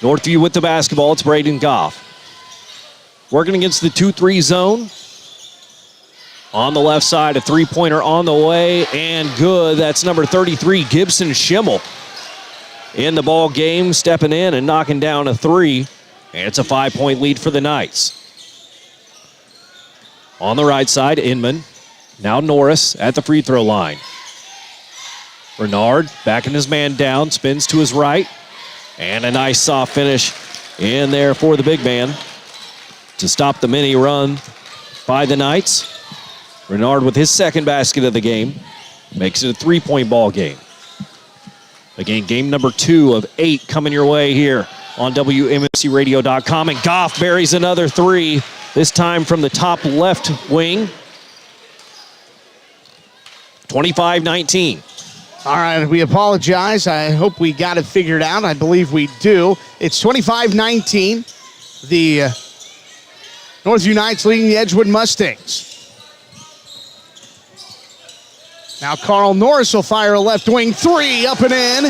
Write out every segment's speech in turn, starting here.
Northview with the basketball. It's Braden Goff. Working against the 2-3 zone. On the left side, a three-pointer on the way, and good. That's number 33, Gibson Schimmel. In the ball game, stepping in and knocking down a three. And it's a 5-point lead for the Knights. On the right side, Inman. Now Norris at the free throw line. Bernard backing his man down, spins to his right. And a nice soft finish in there for the big man to stop the mini run by the Knights. Bernard with his second basket of the game makes it a 3-point ball game. Again, game number 2 of 8 coming your way here on WMFCRadio.com. And Goff buries another three, this time from the top left wing. 25-19. All right, we apologize. I hope we got it figured out. I believe we do. It's 25-19. The Northview Knights leading the Edgewood Mustangs. Now Carl Norris will fire a left wing three, up and in,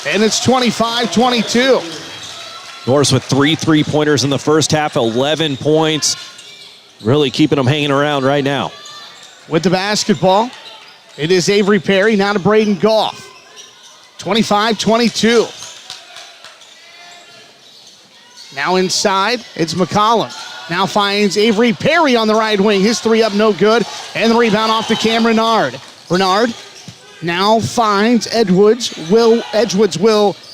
and it's 25-22. Norris with 3 3-pointers in the first half, 11 points. Really keeping them hanging around right now. With the basketball, it is Avery Perry, now to Braden Goff. 25-22. Now inside, it's McCollum. Now finds Avery Perry on the right wing. His three up, no good. And the rebound off to Cam Renard. Renard now finds Edgewood's Will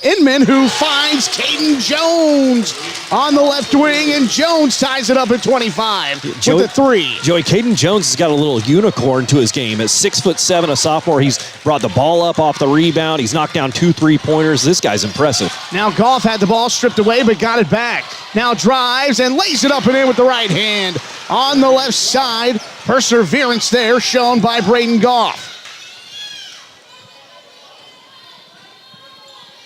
Inman, who finds Caden Jones on the left wing, and Jones ties it up at 25 with the three. Joey, Caden Jones has got a little unicorn to his game. At 6'7", a sophomore, he's brought the ball up off the rebound. He's knocked down 2 3-pointers. This guy's impressive. Now Goff had the ball stripped away, but got it back. Now drives and lays it up and in with the right hand. On the left side, perseverance there shown by Braden Goff.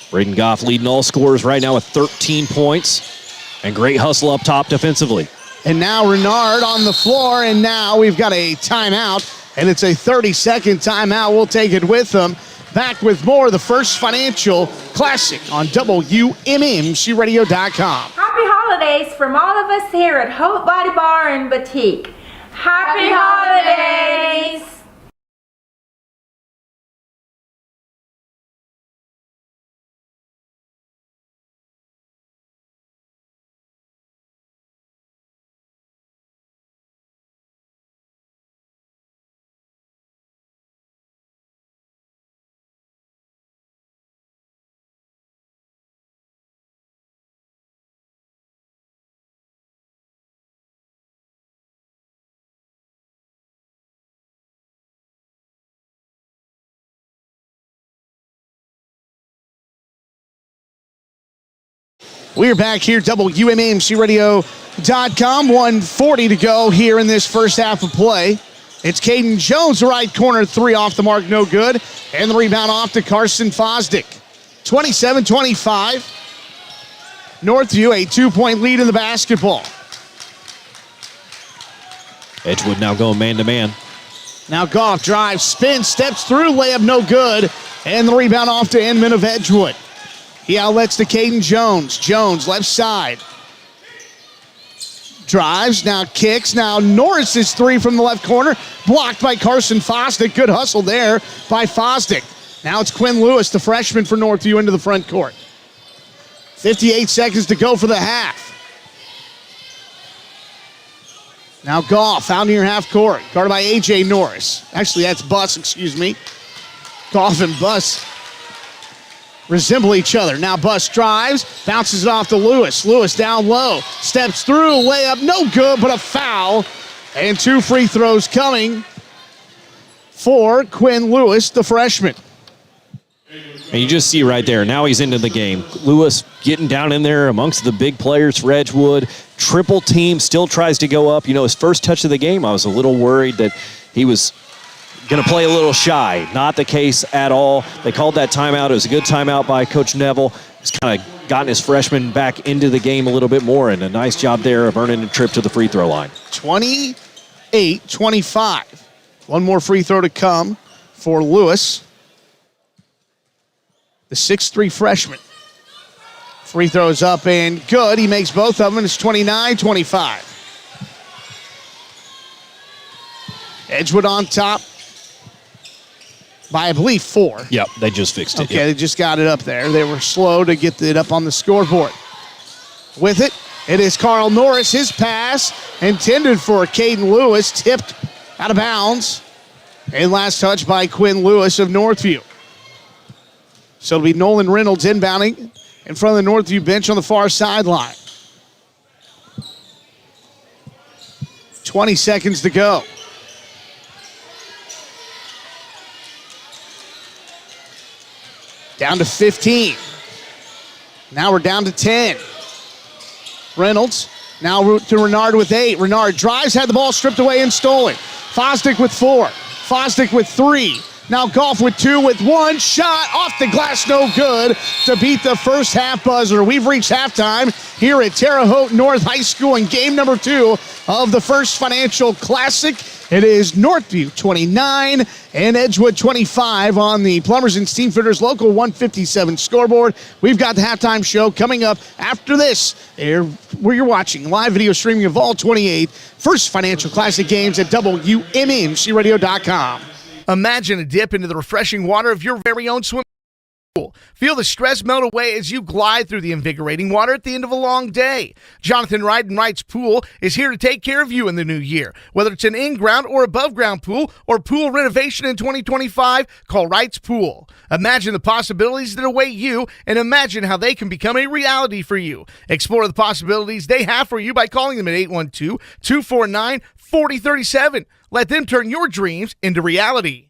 Braden Goff leading all scorers right now with 13 points. And great hustle up top defensively. And now Renard on the floor, and now we've got a timeout, and it's a 30-second timeout. We'll take it with them. Back with more of the First Financial Classic on WMMCRadio.com. Happy holidays from all of us here at Hope Body Bar and Boutique. Happy holidays! We're back here, WMMCRadio.com. 1:40 to go here in this first half of play. It's Caden Jones, right corner three off the mark, no good. And the rebound off to Carson Fosdick. 27-25. Northview, a 2-point lead in the basketball. Edgewood now going man-to-man. Now Goff drives, spins, steps through, layup no good. And the rebound off to Inman of Edgewood. He outlets to Caden Jones. Jones, left side. Drives, now kicks. Now Norris's three from the left corner. Blocked by Carson Fosdick. Good hustle there by Fosdick. Now it's Quinn Lewis, the freshman for Northview, into the front court. 58 seconds to go for the half. Now Goff out near half court. Guarded by A.J. Norris. Actually, that's Buss, excuse me. Goff and Buss resemble each other. Now Buss drives, bounces it off to Lewis. Lewis down low, steps through, layup, no good, but a foul. And 2 free throws coming for Quinn Lewis, the freshman. And you just see right there, now he's into the game. Lewis getting down in there amongst the big players for Edgewood. Triple team, still tries to go up. You know, his first touch of the game, I was a little worried that he was going to play a little shy. Not the case at all. They called that timeout. It was a good timeout by Coach Neville. He's kind of gotten his freshman back into the game a little bit more, and a nice job there of earning a trip to the free throw line. 28-25. One more free throw to come for Lewis, the 6'3" freshman. Free throws up and good. He makes both of them. It's 29-25. Edgewood on top by, I believe, 4. Yep, they just fixed it. Okay, Yep. they just got it up there. They were slow to get it up on the scoreboard. With it, it is Carl Norris. His pass intended for Caden Lewis, tipped out of bounds. And last touch by Quinn Lewis of Northview. So it'll be Nolan Reynolds inbounding in front of the Northview bench on the far sideline. 20 seconds to go. Down to 15. Now we're down to 10. Reynolds now to Renard with 8. Renard drives, had the ball stripped away and stolen. Fosdick with 4. Fosdick with 3. Now Goff with 2 with 1. Shot off the glass, no good to beat the first half buzzer. We've reached halftime here at Terre Haute North High School in game number 2 of the First Financial Classic. It is Northview 29 and Edgewood 25 on the Plumbers and Steamfitters Local 157 scoreboard. We've got the halftime show coming up after this, where you're watching live video streaming of all 28 First Financial Classic games at WMNCradio.com. Imagine a dip into the refreshing water of your very own swimming pool. Feel the stress melt away as you glide through the invigorating water at the end of a long day. Jonathan Wright and Wright's Pool is here to take care of you in the new year. Whether it's an in-ground or above-ground pool or pool renovation in 2025, call Wright's Pool. Imagine the possibilities that await you and imagine how they can become a reality for you. Explore the possibilities they have for you by calling them at 812-249-4037. Let them turn your dreams into reality.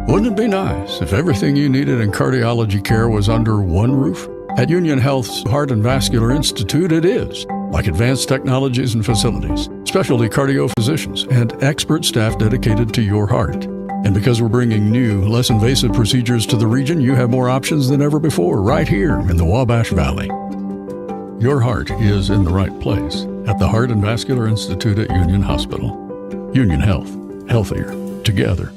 Wouldn't it be nice if everything you needed in cardiology care was under one roof? At Union Health's Heart and Vascular Institute, it is. Like advanced technologies and facilities, specialty cardio physicians, and expert staff dedicated to your heart. And because we're bringing new, less invasive procedures to the region, you have more options than ever before right here in the Wabash Valley. Your heart is in the right place at the Heart and Vascular Institute at Union Hospital. Union Health. Healthier. Together.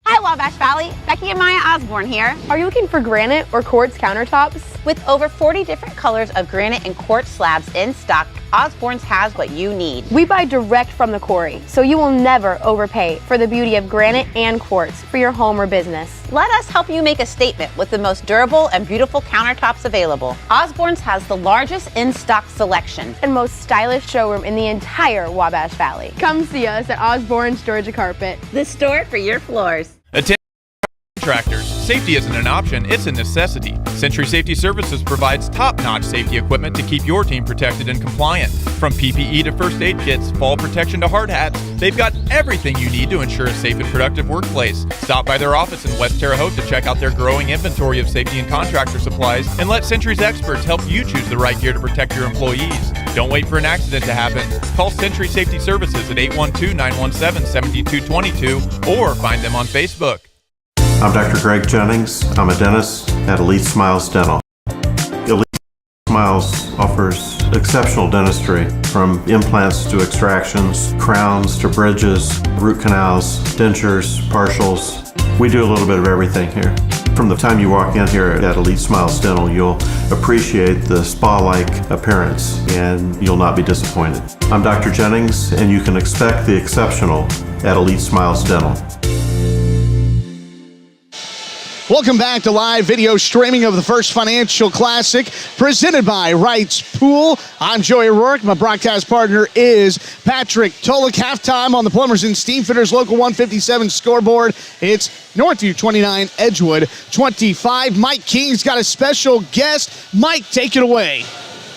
Hi, Wabash Valley. Becky and Maya Osborne here. Are you looking for granite or quartz countertops? With over 40 different colors of granite and quartz slabs in stock, Osborne's has what you need. We buy direct from the quarry, so you will never overpay for the beauty of granite and quartz for your home or business. Let us help you make a statement with the most durable and beautiful countertops available. Osborne's has the largest in-stock selection and most stylish showroom in the entire Wabash Valley. Come see us at Osborne's Georgia Carpet. the store for your floors. Contractors. Safety isn't an option, it's a necessity. Century Safety Services provides top-notch safety equipment to keep your team protected and compliant. From PPE to first aid kits, fall protection to hard hats, they've got everything you need to ensure a safe and productive workplace. Stop by their office in West Terre Haute to check out their growing inventory of safety and contractor supplies, and let Century's experts help you choose the right gear to protect your employees. Don't wait for an accident to happen. Call Century Safety Services at 812-917-7222 or find them on Facebook. I'm Dr. Greg Jennings. I'm a dentist at Elite Smiles Dental. Elite Smiles offers exceptional dentistry, from implants to extractions, crowns to bridges, root canals, dentures, partials. We do a little bit of everything here. From the time you walk in here at Elite Smiles Dental, you'll appreciate the spa-like appearance and you'll not be disappointed. I'm Dr. Jennings, and you can expect the exceptional at Elite Smiles Dental. Welcome back to live video streaming of the First Financial Classic, presented by Wright's Pool. I'm Joey Rourke. My broadcast partner is Patrick Tolick. Halftime on the Plumbers and Steamfitters Local 157 scoreboard. It's Northview 29, Edgewood 25. Mike King's got a special guest. Mike, take it away.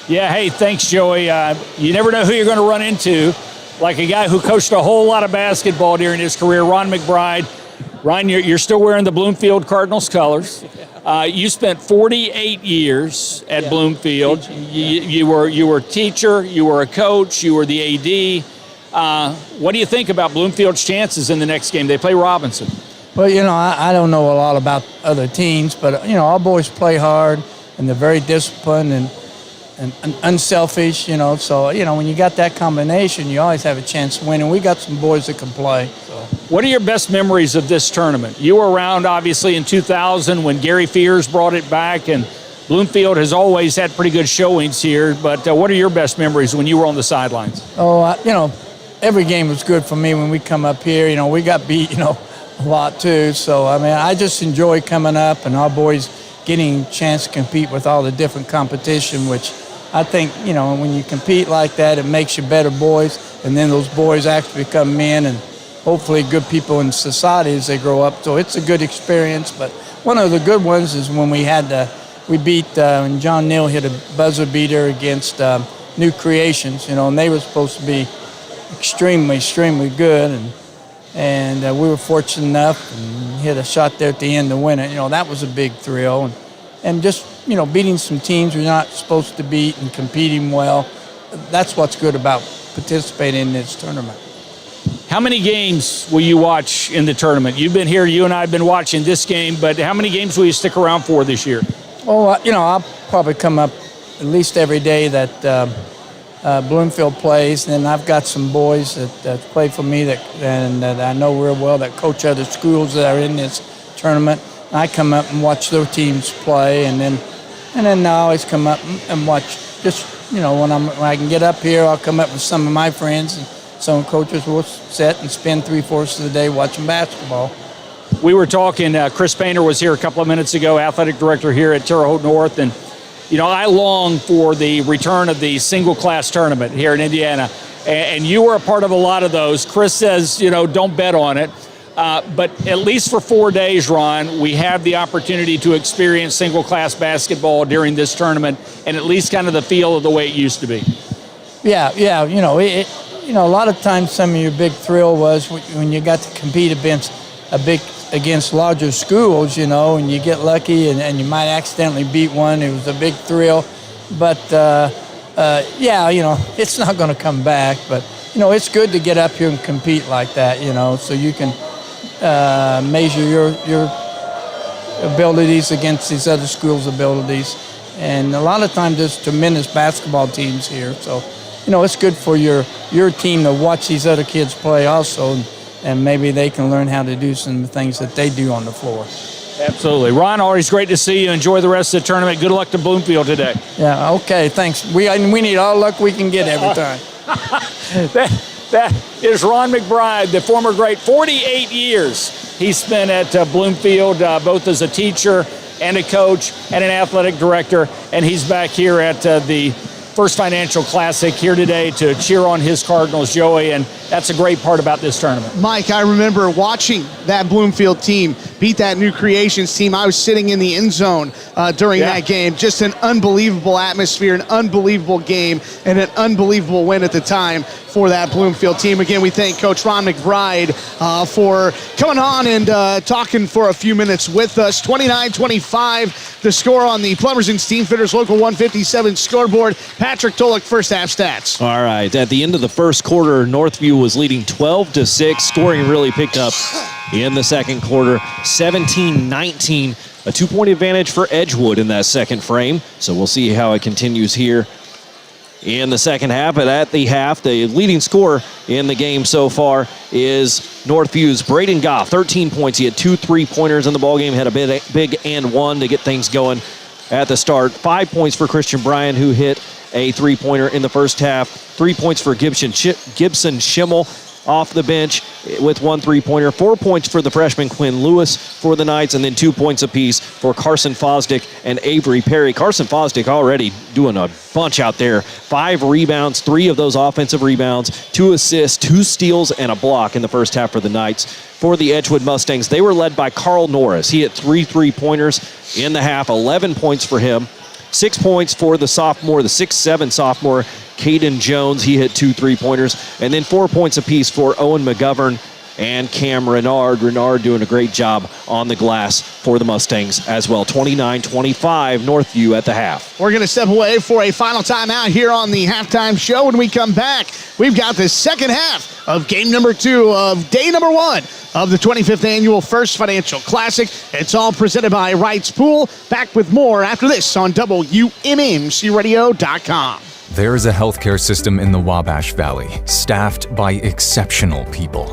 Yeah, hey, thanks, Joey. You never know who you're going to run into. Like a guy who coached a whole lot of basketball during his career, Ron McBride. Ryan, you're still wearing the Bloomfield Cardinals colors. You spent 48 years at Bloomfield. You were a teacher, you were a coach, you were the AD. What do you think about Bloomfield's chances in the next game? They play Robinson. Well, I don't know a lot about other teams, but, our boys play hard, and they're very disciplined and unselfish, So, when you got that combination, you always have a chance to win, and we got some boys that can play. So. What are your best memories of this tournament? You were around, obviously, in 2000 when Gary Fears brought it back, and Bloomfield has always had pretty good showings here, but what are your best memories when you were on the sidelines? Oh, every game was good for me when we come up here. We got beat, a lot too. So, I just enjoy coming up and our boys getting a chance to compete with all the different competition, which I think, when you compete like that, it makes you better boys. And then those boys actually become men and hopefully good people in society as they grow up. So it's a good experience. But one of the good ones is when we beat, when John Neal hit a buzzer beater against New Creations, and they were supposed to be extremely, extremely good. And we were fortunate enough and hit a shot there at the end to win it. That was a big thrill. And just, beating some teams you're not supposed to beat and competing well, that's what's good about participating in this tournament. How many games will you watch in the tournament? You've been here, you and I have been watching this game, but how many games will you stick around for this year? Oh, I'll probably come up at least every day that Bloomfield plays. And then I've got some boys that play for me that I know real well that coach other schools that are in this tournament. I come up and watch their teams play, and then I always come up and watch. Just when I can get up here, I'll come up with some of my friends, and some coaches will sit and spend 3/4 of the day watching basketball. We were talking, Chris Painter was here a couple of minutes ago, athletic director here at Terre Haute North, and I long for the return of the single class tournament here in Indiana, and you were a part of a lot of those. Chris says, don't bet on it. But at least for 4 days, Ron, we have the opportunity to experience single-class basketball during this tournament, and at least kind of the feel of the way it used to be. Yeah. A lot of times, some of your big thrill was when you got to compete against larger schools, and you get lucky and you might accidentally beat one. It was a big thrill, but it's not going to come back. But it's good to get up here and compete like that, so you can measure your abilities against these other schools' abilities. And a lot of times there's tremendous basketball teams here. So, it's good for your team to watch these other kids play also, and maybe they can learn how to do some of the things that they do on the floor. Absolutely. Ron, always great to see you. Enjoy the rest of the tournament. Good luck to Bloomfield today. Yeah, okay, thanks. We need all the luck we can get every time. That is Ron McBride, the former great. 48 years he spent at Bloomfield, both as a teacher and a coach and an athletic director. And he's back here at the First Financial Classic here today to cheer on his Cardinals, Joey. And that's a great part about this tournament. Mike, I remember watching that Bloomfield team beat that New Creations team. I was sitting in the end zone during that game. Just an unbelievable atmosphere, an unbelievable game, and an unbelievable win at the time for that Bloomfield team. Again, we thank Coach Ron McBride for coming on and talking for a few minutes with us. 29-25, the score on the Plumbers and Steamfitters Local 157 scoreboard. Patrick Tolick, first half stats. All right, at the end of the first quarter, Northview was leading 12-6. Scoring really picked up in the second quarter, 17-19. A 2-point advantage for Edgewood in that second frame. So we'll see how it continues here in the second half. But at the half, the leading scorer in the game so far is Northview's Braden Goff, 13 points. He had 2 3-pointers in the ballgame, had a big and one to get things going at the start. 5 points for Christian Bryan, who hit a 3-pointer in the first half. 3 points for Gibson Schimmel off the bench with 1 3-pointer. 4 points for the freshman Quinn Lewis for the Knights, and then 2 points apiece for Carson Fosdick and Avery Perry. Carson Fosdick already doing a bunch out there. 5 rebounds, 3 of those offensive rebounds, 2 assists, 2 steals, and a block in the first half for the Knights. For the Edgewood Mustangs, they were led by Carl Norris. He hit 3 3-pointers in the half, 11 points for him. 6 points for the sophomore, the 6'7" sophomore, Caden Jones. He hit 2 3-pointers. And then 4 points apiece for Owen McGovern and Cam Renard. Renard doing a great job on the glass for the Mustangs as well. 29-25, Northview at the half. We're going to step away for a final timeout here on the halftime show. When we come back, we've got the second half of game number 2 of day number 1 of the 25th annual First Financial Classic. It's all presented by Wright's Pool. Back with more after this on WMMCRadio.com. There is a healthcare system in the Wabash Valley, staffed by exceptional people.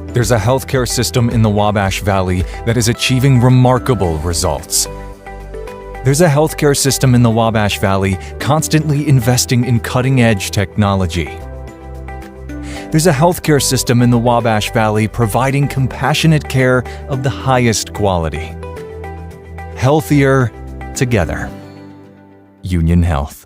There's a healthcare system in the Wabash Valley that is achieving remarkable results. There's a healthcare system in the Wabash Valley constantly investing in cutting-edge technology. There's a healthcare system in the Wabash Valley providing compassionate care of the highest quality. Healthier together. Union Health.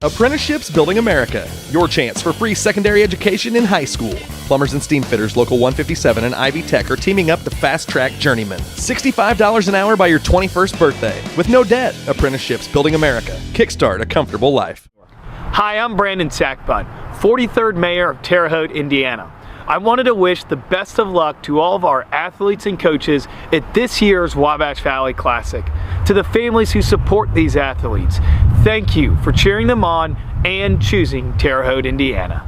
Apprenticeships Building America, your chance for free secondary education in high school. Plumbers and Steam Fitters Local 157 and Ivy Tech are teaming up to fast-track journeymen. $65 an hour by your 21st birthday. With no debt. Apprenticeships Building America. Kickstart a comfortable life. Hi, I'm Brandon Sackbut, 43rd Mayor of Terre Haute, Indiana. I wanted to wish the best of luck to all of our athletes and coaches at this year's Wabash Valley Classic. To the families who support these athletes, thank you for cheering them on and choosing Terre Haute, Indiana.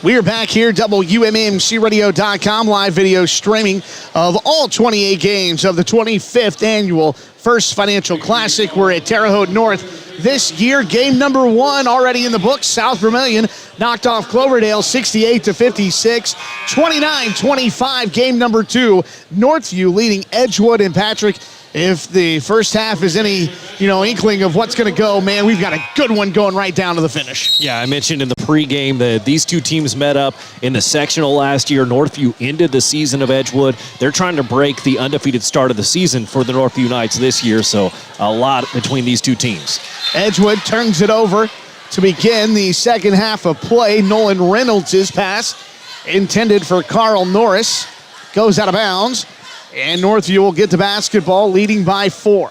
We are back here, WMMCRadio.com, live video streaming of all 28 games of the 25th annual First Financial Classic. We're at Terre Haute North this year. Game number 1 already in the books. South Vermilion knocked off Cloverdale 68-56. 29-25, game number 2. Northview leading Edgewood. And Patrick, if the first half is any, inkling of what's going to go, man, we've got a good one going right down to the finish. Yeah, I mentioned in the pregame that these two teams met up in the sectional last year. Northview ended the season of Edgewood. They're trying to break the undefeated start of the season for the Northview Knights this year, so a lot between these two teams. Edgewood turns it over to begin the second half of play. Nolan Reynolds' pass intended for Carl Norris goes out of bounds, and Northview will get the basketball, leading by 4.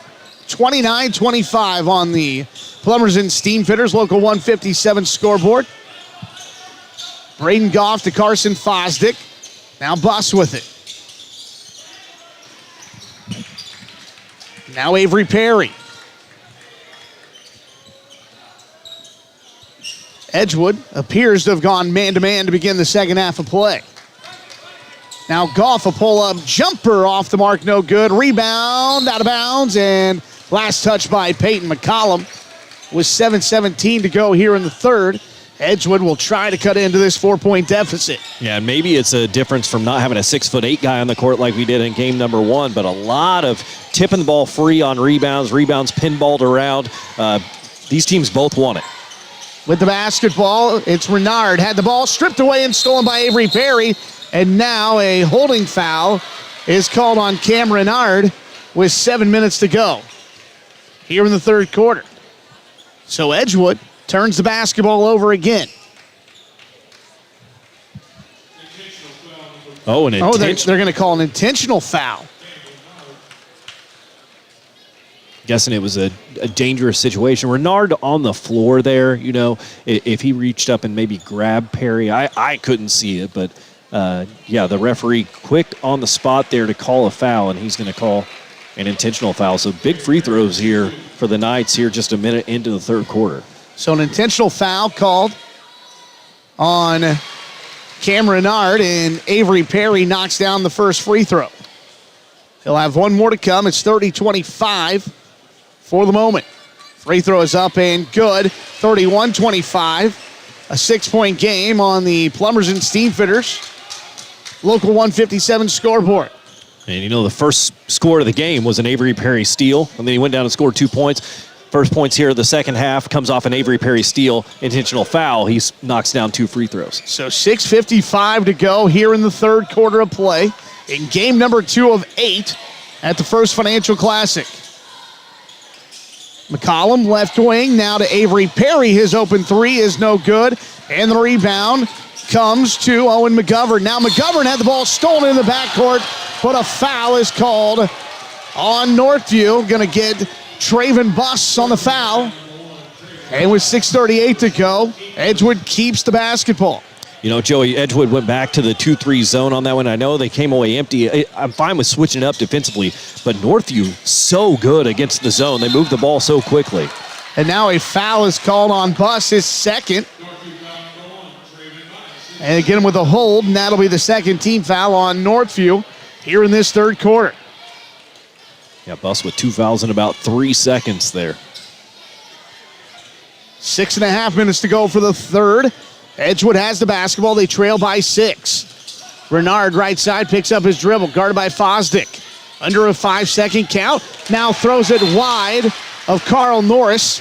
29-25 on the Plumbers and Steam Fitters Local 157 scoreboard. Braden Goff to Carson Fosdick. Now Buss with it. Now Avery Perry. Edgewood appears to have gone man-to-man to begin the second half of play. Now Goff, a pull-up jumper off the mark, no good. Rebound, out of bounds, and last touch by Peyton McCollum with 7:17 to go here in the third. Edgewood will try to cut into this 4-point deficit. Yeah, and maybe it's a difference from not having a 6'8" guy on the court like we did in game number 1, but a lot of tipping the ball free on rebounds pinballed around. These teams both want it. With the basketball, it's Renard. Had the ball stripped away and stolen by Avery Perry. And now a holding foul is called on Cam Renard with 7 minutes to go here in the third quarter. So Edgewood turns the basketball over again. Oh, they're going to call an intentional foul. Guessing it was a dangerous situation. Renard on the floor there, if he reached up and maybe grabbed Perry, I couldn't see it, but the referee quick on the spot there to call a foul, and he's going to call an intentional foul. So big free throws here for the Knights here just a minute into the third quarter. So an intentional foul called on Cam Renard, and Avery Perry knocks down the first free throw. He'll have one more to come. It's 30-25 for the moment. Free throw is up and good. 31-25. A 6-point game on the Plumbers and Steam Fitters Local 157 scoreboard. And the first score of the game was an Avery Perry steal, and then he went down and scored 2 points. First points here of the second half comes off an Avery Perry steal, intentional foul. He knocks down 2 free throws. So 6:55 to go here in the third quarter of play in game number 2 of 8 at the First Financial Classic. McCollum left wing, now to Avery Perry. His open 3 is no good, and the rebound comes to Owen McGovern. Now McGovern had the ball stolen in the backcourt, but a foul is called on Northview. Going to get Traven Buss on the foul. And with 6:38 to go, Edgewood keeps the basketball. Joey, Edgewood went back to the 2-3 zone on that one. I know they came away empty. I'm fine with switching it up defensively, but Northview so good against the zone. They moved the ball so quickly. And now a foul is called on Buss, his second. And again with a hold, and that'll be the second team foul on Northview here in this third quarter. Yeah, Buss with 2 fouls in about 3 seconds there. 6.5 minutes to go for the third. Edgewood has the basketball. They trail by 6. Renard right side picks up his dribble, guarded by Fosdick. Under a 5-second count. Now throws it wide of Carl Norris.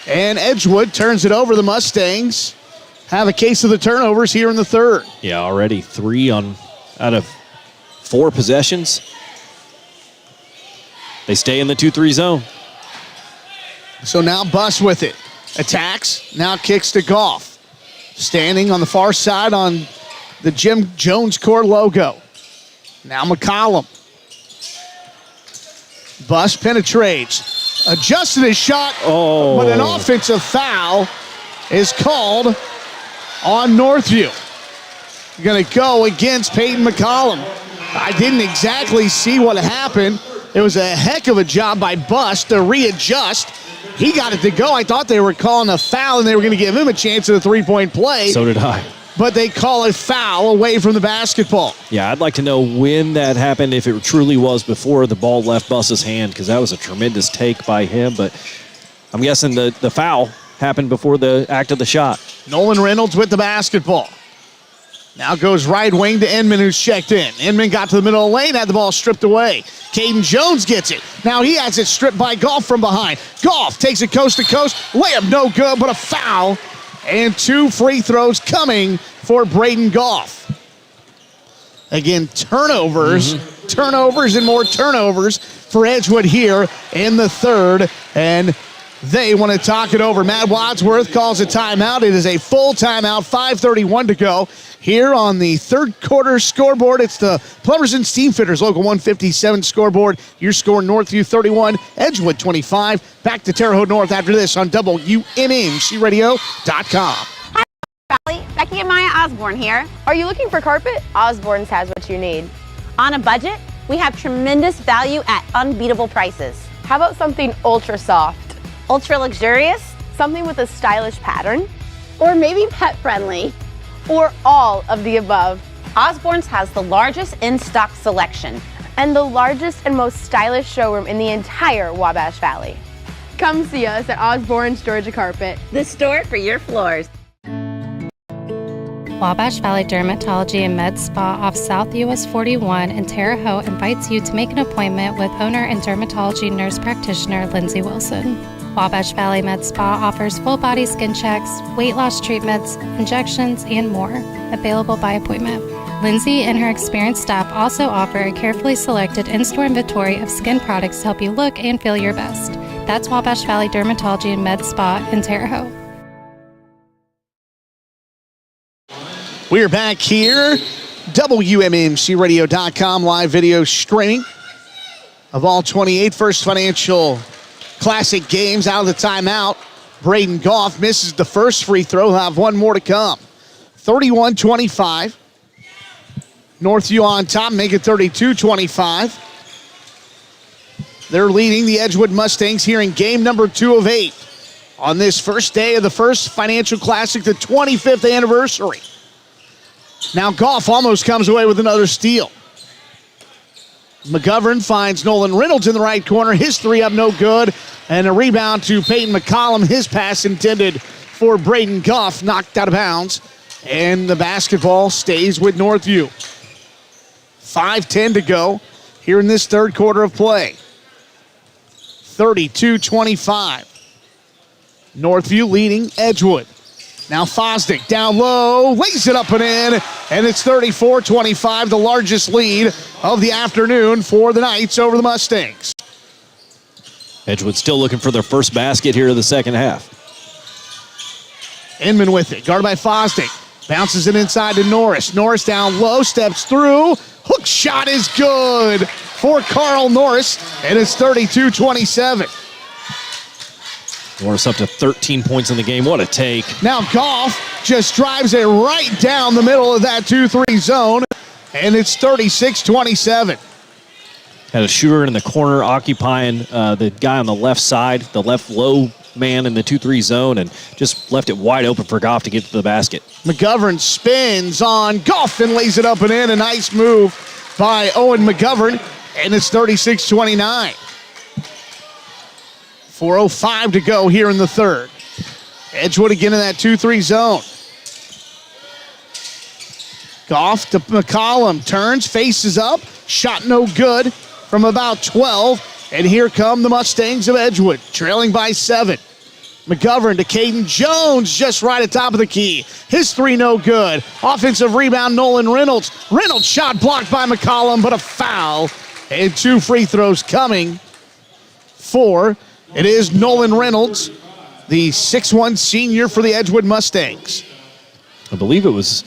And Edgewood turns it over. The Mustangs have a case of the turnovers here in the third. Yeah, already 3 out of 4 possessions. They stay in the 2-3 zone. So now Buss with it. Attacks, now kicks to Goff. Standing on the far side on the Jim Jones Core logo. Now McCollum. Buss penetrates. Adjusted his shot, but an offensive foul is called on Northview. Going to go against Peyton McCollum. I didn't exactly see what happened. It was a heck of a job by Buss to readjust. He got it to go. I thought they were calling a foul and they were going to give him a chance at a 3-point play. So did I. But they call a foul away from the basketball. Yeah, I'd like to know when that happened, if it truly was before the ball left Buss's hand, because that was a tremendous take by him. But I'm guessing the foul happened before the act of the shot. Nolan Reynolds with the basketball. Now goes right wing to Inman, who's checked in. Inman got to the middle of the lane, had the ball stripped away. Caden Jones gets it. Now he has it stripped by Goff from behind. Goff takes it coast to coast. Layup no good, but a foul. And 2 free throws coming for Braden Goff. Again, turnovers. Turnovers and more turnovers for Edgewood here in the third. And they want to talk it over. Matt Wadsworth calls a timeout. It is a full timeout, 5:31 to go. Here on the third quarter scoreboard, it's the Plumbers and Steamfitters Local 157 scoreboard. Your score, Northview 31, Edgewood 25. Back to Terre Haute North after this on WMMCRadio.com. Hi, Valley. Becky and Maya Osborne here. Are you looking for carpet? Osborne's has what you need. On a budget, we have tremendous value at unbeatable prices. How about something ultra soft? Ultra luxurious? Something with a stylish pattern? Or maybe pet friendly? Or all of the above? Osborne's has the largest in-stock selection and the largest and most stylish showroom in the entire Wabash Valley. Come see us at Osborne's Georgia Carpet, the store for your floors. Wabash Valley Dermatology and Med Spa off South US 41 in Terre Haute invites you to make an appointment with owner and dermatology nurse practitioner Lindsay Wilson. Wabash Valley Med Spa offers full-body skin checks, weight loss treatments, injections, and more, available by appointment. Lindsay and her experienced staff also offer a carefully selected in-store inventory of skin products to help you look and feel your best. That's Wabash Valley Dermatology and Med Spa in Terre Haute. We're back here, WMMCRadio.com live video streaming of all 28 First Financial Classic games out of the timeout. Braden Goff misses the first free throw. He'll have one more to come. 31-25. Northview on top, make it 32-25. They're leading the Edgewood Mustangs here in game number 2 of 8 on this first day of the First Financial Classic, the 25th anniversary. Now Goff almost comes away with another steal. McGovern finds Nolan Reynolds in the right corner. His three up, no good. And a rebound to Peyton McCollum. His pass intended for Braden Goff, knocked out of bounds. And the basketball stays with Northview. 5:10 to go here in this third quarter of play. 32-25. Northview leading Edgewood. Now Fosdick down low, lays it up and in, and it's 34-25, the largest lead of the afternoon for the Knights over the Mustangs. Edgewood still looking for their first basket here in the second half. Inman with it, guarded by Fosdick. Bounces it inside to Norris. Norris down low, steps through. Hook shot is good for Carl Norris, and it's 32-27. Norris up to 13 points in the game. What a take. Now Goff just drives it right down the middle of that 2-3 zone, and it's 36-27. Had a shooter in the corner occupying the guy on the left side, the left low man in the 2-3 zone, and just left it wide open for Goff to get to the basket. McGovern spins on Goff and lays it up and in. A nice move by Owen McGovern, and it's 36-29. 4:05 to go here in the third. Edgewood again in that 2-3 zone. Goff to McCollum, turns, faces up, shot no good. from about 12. And here come the Mustangs of Edgewood, trailing by 7. McGovern to Caden Jones, just right at top of the key. His three no good. Offensive rebound, Nolan Reynolds. Reynolds shot blocked by McCollum, but a foul. And 2 free throws coming for, it is Nolan Reynolds, the 6'1 senior for the Edgewood Mustangs. I believe it was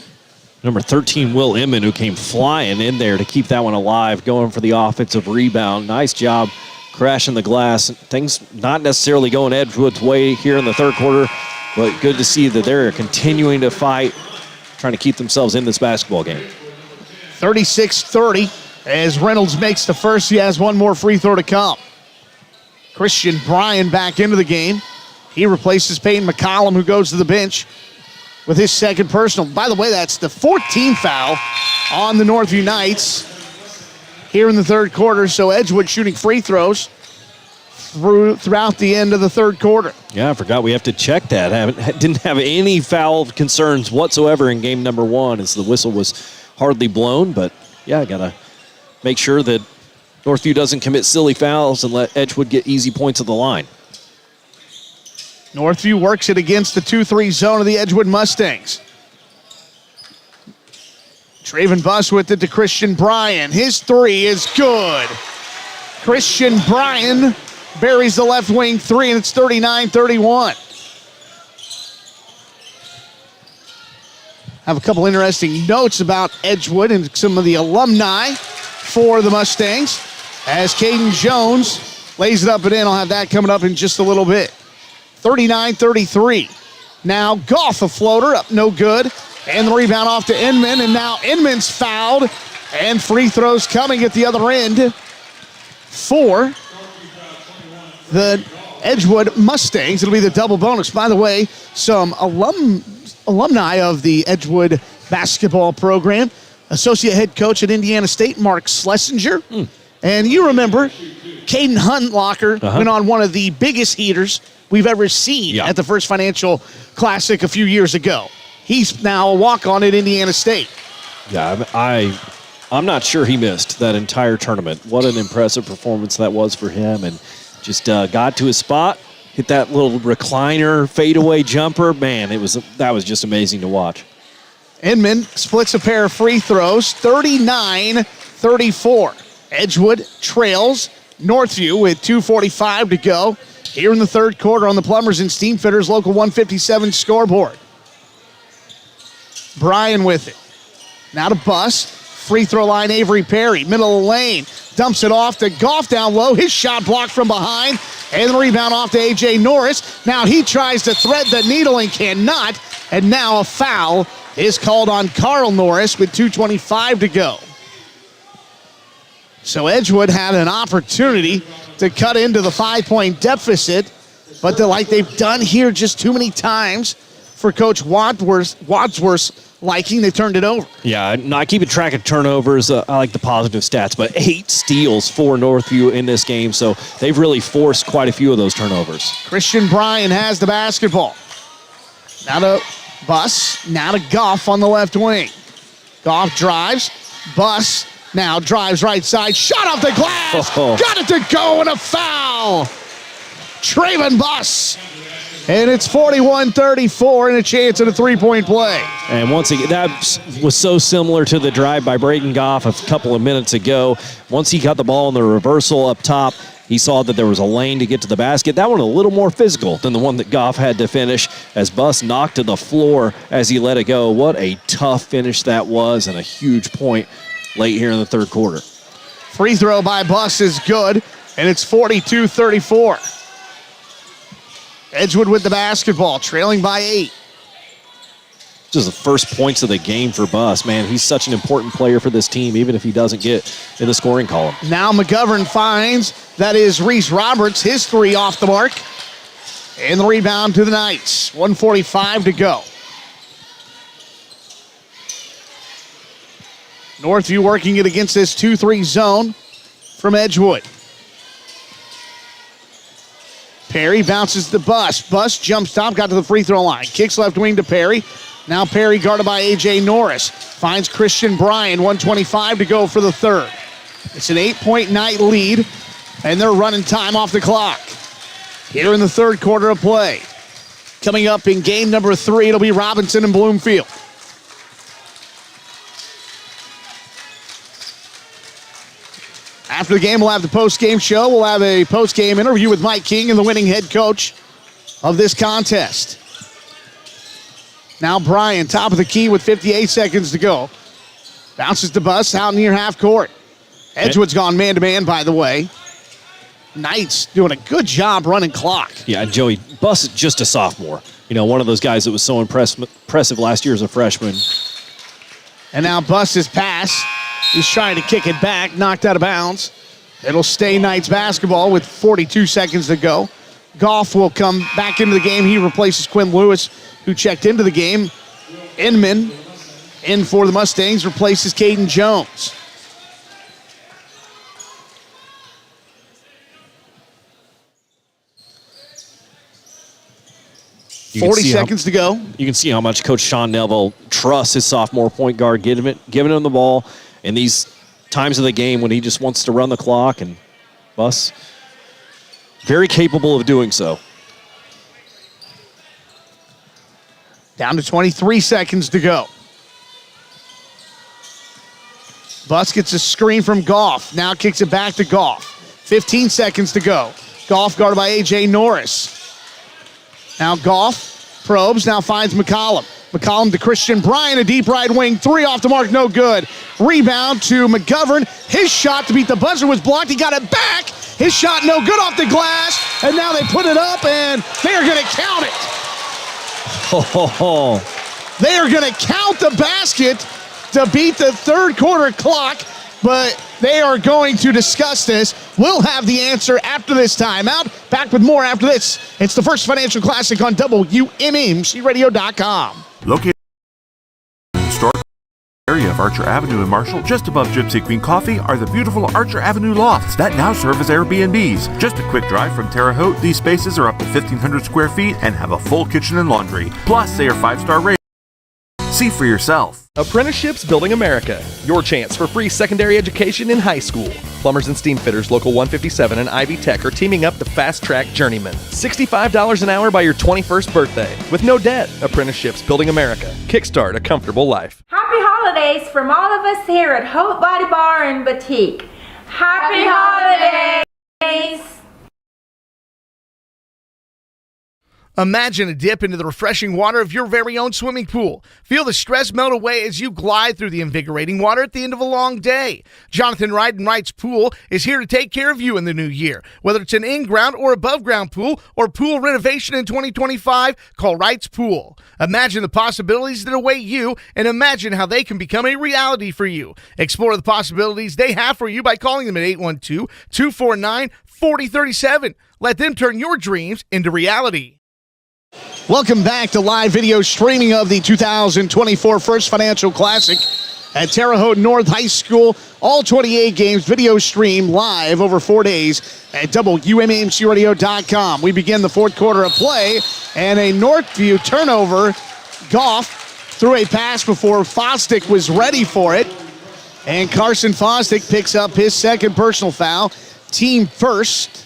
number 13, Will Inman, who came flying in there to keep that one alive, going for the offensive rebound. Nice job crashing the glass. Things not necessarily going Edgewood's way here in the third quarter, but good to see that they're continuing to fight, trying to keep themselves in this basketball game. 36-30 as Reynolds makes the first. He has one more free throw to come. Christian Bryan back into the game. He replaces Peyton McCollum, who goes to the bench with his second personal. By the way, that's the 14th foul on the Northview Knights here in the third quarter. So Edgewood shooting free throws throughout the end of the third quarter. Yeah, I forgot we have to check that. Didn't have any foul concerns whatsoever in game number 1 as the whistle was hardly blown. But, yeah, got to make sure that Northview doesn't commit silly fouls and let Edgewood get easy points at the line. Northview works it against the 2-3 zone of the Edgewood Mustangs. Traven Buss with it to Christian Bryan. His three is good. Christian Bryan buries the left wing three, and it's 39-31. Have a couple interesting notes about Edgewood and some of the alumni for the Mustangs. As Caden Jones lays it up and in, I'll have that coming up in just a little bit. 39-33. Now Goff, a floater, up no good. And the rebound off to Inman, and now Inman's fouled. And free throws coming at the other end for the Edgewood Mustangs. It'll be the double bonus. By the way, some alumni of the Edgewood basketball program. Associate head coach at Indiana State, Mark Schlesinger. And you remember, Caden Huntlocker went on one of the biggest heaters we've ever seen at the First Financial Classic a few years ago. He's now a walk-on at Indiana State. Yeah, I'm not sure he missed that entire tournament. What an impressive performance that was for him, and just got to his spot, hit that little recliner fadeaway jumper. Man, that was just amazing to watch. Inman splits a pair of free throws, 39-34. Edgewood trails Northview with 2:45 to go here in the third quarter on the Plumbers and Steamfitters Local 157 scoreboard. Bryan with it. Now to Buss. Free throw line, Avery Perry. Middle of the lane. Dumps it off to Goff down low. His shot blocked from behind. And the rebound off to A.J. Norris. Now he tries to thread the needle and cannot. And now a foul is called on Carl Norris with 2:25 to go. So Edgewood had an opportunity to cut into the 5-point deficit, but like they've done here just too many times for Coach Wadsworth's liking, they turned it over. Yeah, not keeping track of turnovers. I like the positive stats, but 8 steals for Northview in this game, so they've really forced quite a few of those turnovers. Christian Bryan has the basketball. Now to Buss, now to Goff on the left wing. Goff drives, Buss now drives right side, shot off the glass, got it to go, and a foul. Traven Buss. And it's 41-34 and a chance at a three-point play. And once again, that was so similar to the drive by Braden Goff a couple of minutes ago. Once he got the ball in the reversal up top, he saw that there was a lane to get to the basket. That one a little more physical than the one that Goff had to finish as Buss knocked to the floor as he let it go. What a tough finish that was, and a huge point late here in the third quarter. Free throw by Buss is good, and it's 42-34. Edgewood with the basketball, trailing by 8. Just the first points of the game for Buss. Man, he's such an important player for this team, even if he doesn't get in the scoring column. Now McGovern finds that is Reese Roberts, his three off the mark. And the rebound to the Knights. 1:45 to go. Northview working it against this 2-3 zone from Edgewood. Perry bounces the Buss. Buss jumps top, got to the free throw line. Kicks left wing to Perry. Now Perry guarded by A.J. Norris. Finds Christian Bryan, 1:25 to go for the third. It's an 8-point Knight lead, and they're running time off the clock. Here in the third quarter of play. Coming up in game number 3, it'll be Robinson and Bloomfield. After the game, we'll have the post-game show. We'll have a post-game interview with Mike King and the winning head coach of this contest. Now Bryan, top of the key with 58 seconds to go. Bounces the bus out near half court. Edgewood's gone man-to-man, by the way. Knight's doing a good job running clock. Yeah, Joey, Buss is just a sophomore. You know, one of those guys that was so impressive last year as a freshman. And now Buss's pass. He's trying to kick it back, knocked out of bounds. It'll stay Knights basketball with 42 seconds to go. Goff will come back into the game. He replaces Quinn Lewis, who checked into the game. Inman in for the Mustangs, replaces Caden Jones. You 40 seconds to go. You can see how much Coach Sean Neville trusts his sophomore point guard, giving him the ball in these times of the game when he just wants to run the clock, and Buss very capable of doing so. Down to 23 seconds to go. Buss gets a screen from Goff. Now kicks it back to Goff. 15 seconds to go. Goff guarded by A.J. Norris. Now Goff probes, now finds McCollum. McCollum to Christian Bryan, a deep right wing three off the mark, no good. Rebound to McGovern. His shot to beat the buzzer was blocked. He got it back. His shot no good off the glass, and now they put it up, and they are going to count it. They are going to count the basket to beat the third quarter clock, but they are going to discuss this. We'll have the answer after this timeout. Back with more after this. It's the First Financial Classic on WMMCRadio.com. Located in the historic area of Archer Avenue in Marshall, just above Gypsy Queen Coffee, are the beautiful Archer Avenue lofts that now serve as Airbnbs. Just a quick drive from Terre Haute, these spaces are up to 1,500 square feet and have a full kitchen and laundry. Plus, they are 5-star rated. See for yourself. Apprenticeships Building America. Your chance for free secondary education in high school. Plumbers and steam fitters Local 157 and Ivy Tech are teaming up to fast-track journeymen. $65 an hour by your 21st birthday. With no debt. Apprenticeships Building America. Kickstart a comfortable life. Happy holidays from all of us here at Hope Body Bar and Boutique. Happy holidays! Imagine a dip into the refreshing water of your very own swimming pool. Feel the stress melt away as you glide through the invigorating water at the end of a long day. Jonathan Wright and Wright's Pool is here to take care of you in the new year. Whether it's an in-ground or above-ground pool or pool renovation in 2025, call Wright's Pool. Imagine the possibilities that await you and imagine how they can become a reality for you. Explore the possibilities they have for you by calling them at 812-249-4037. Let them turn your dreams into reality. Welcome back to live video streaming of the 2024 First Financial Classic at Terre Haute North High School. All 28 games video stream live over 4 days at WMMCRadio.com. We begin the fourth quarter of play, and a Northview turnover. Goff threw a pass before Fosdick was ready for it, and Carson Fosdick picks up his second personal foul. Team first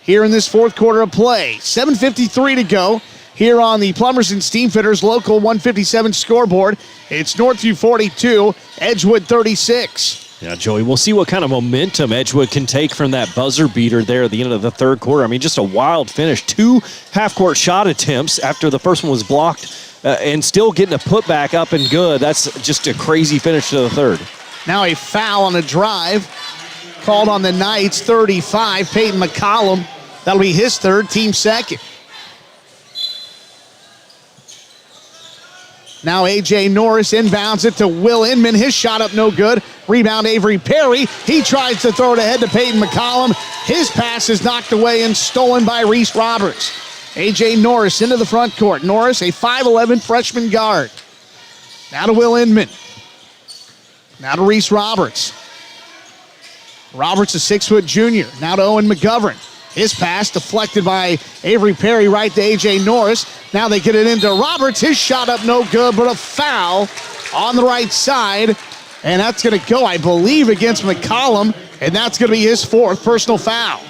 here in this fourth quarter of play. 7:53 to go. Here on the Plumbers and Steamfitters Local 157 scoreboard, it's Northview 42, Edgewood 36. Yeah, Joey, we'll see what kind of momentum Edgewood can take from that buzzer beater there at the end of the third quarter. I mean, just a wild finish. 2 half-court shot attempts after the first one was blocked and still getting a putback up and good. That's just a crazy finish to the third. Now a foul on a drive called on the Knights, 35, Peyton McCollum. That'll be his third, team second. Now A.J. Norris inbounds it to Will Inman. His shot up no good. Rebound Avery Perry. He tries to throw it ahead to Peyton McCollum. His pass is knocked away and stolen by Reese Roberts. A.J. Norris into the front court. Norris, a 5'11 freshman guard. Now to Will Inman. Now to Reese Roberts. Roberts, a 6-foot junior. Now to Owen McGovern. His pass deflected by Avery Perry right to A.J. Norris. Now they get it into Roberts. His shot up no good, but a foul on the right side. And that's going to go, I believe, against McCollum. And that's going to be his 4th personal foul.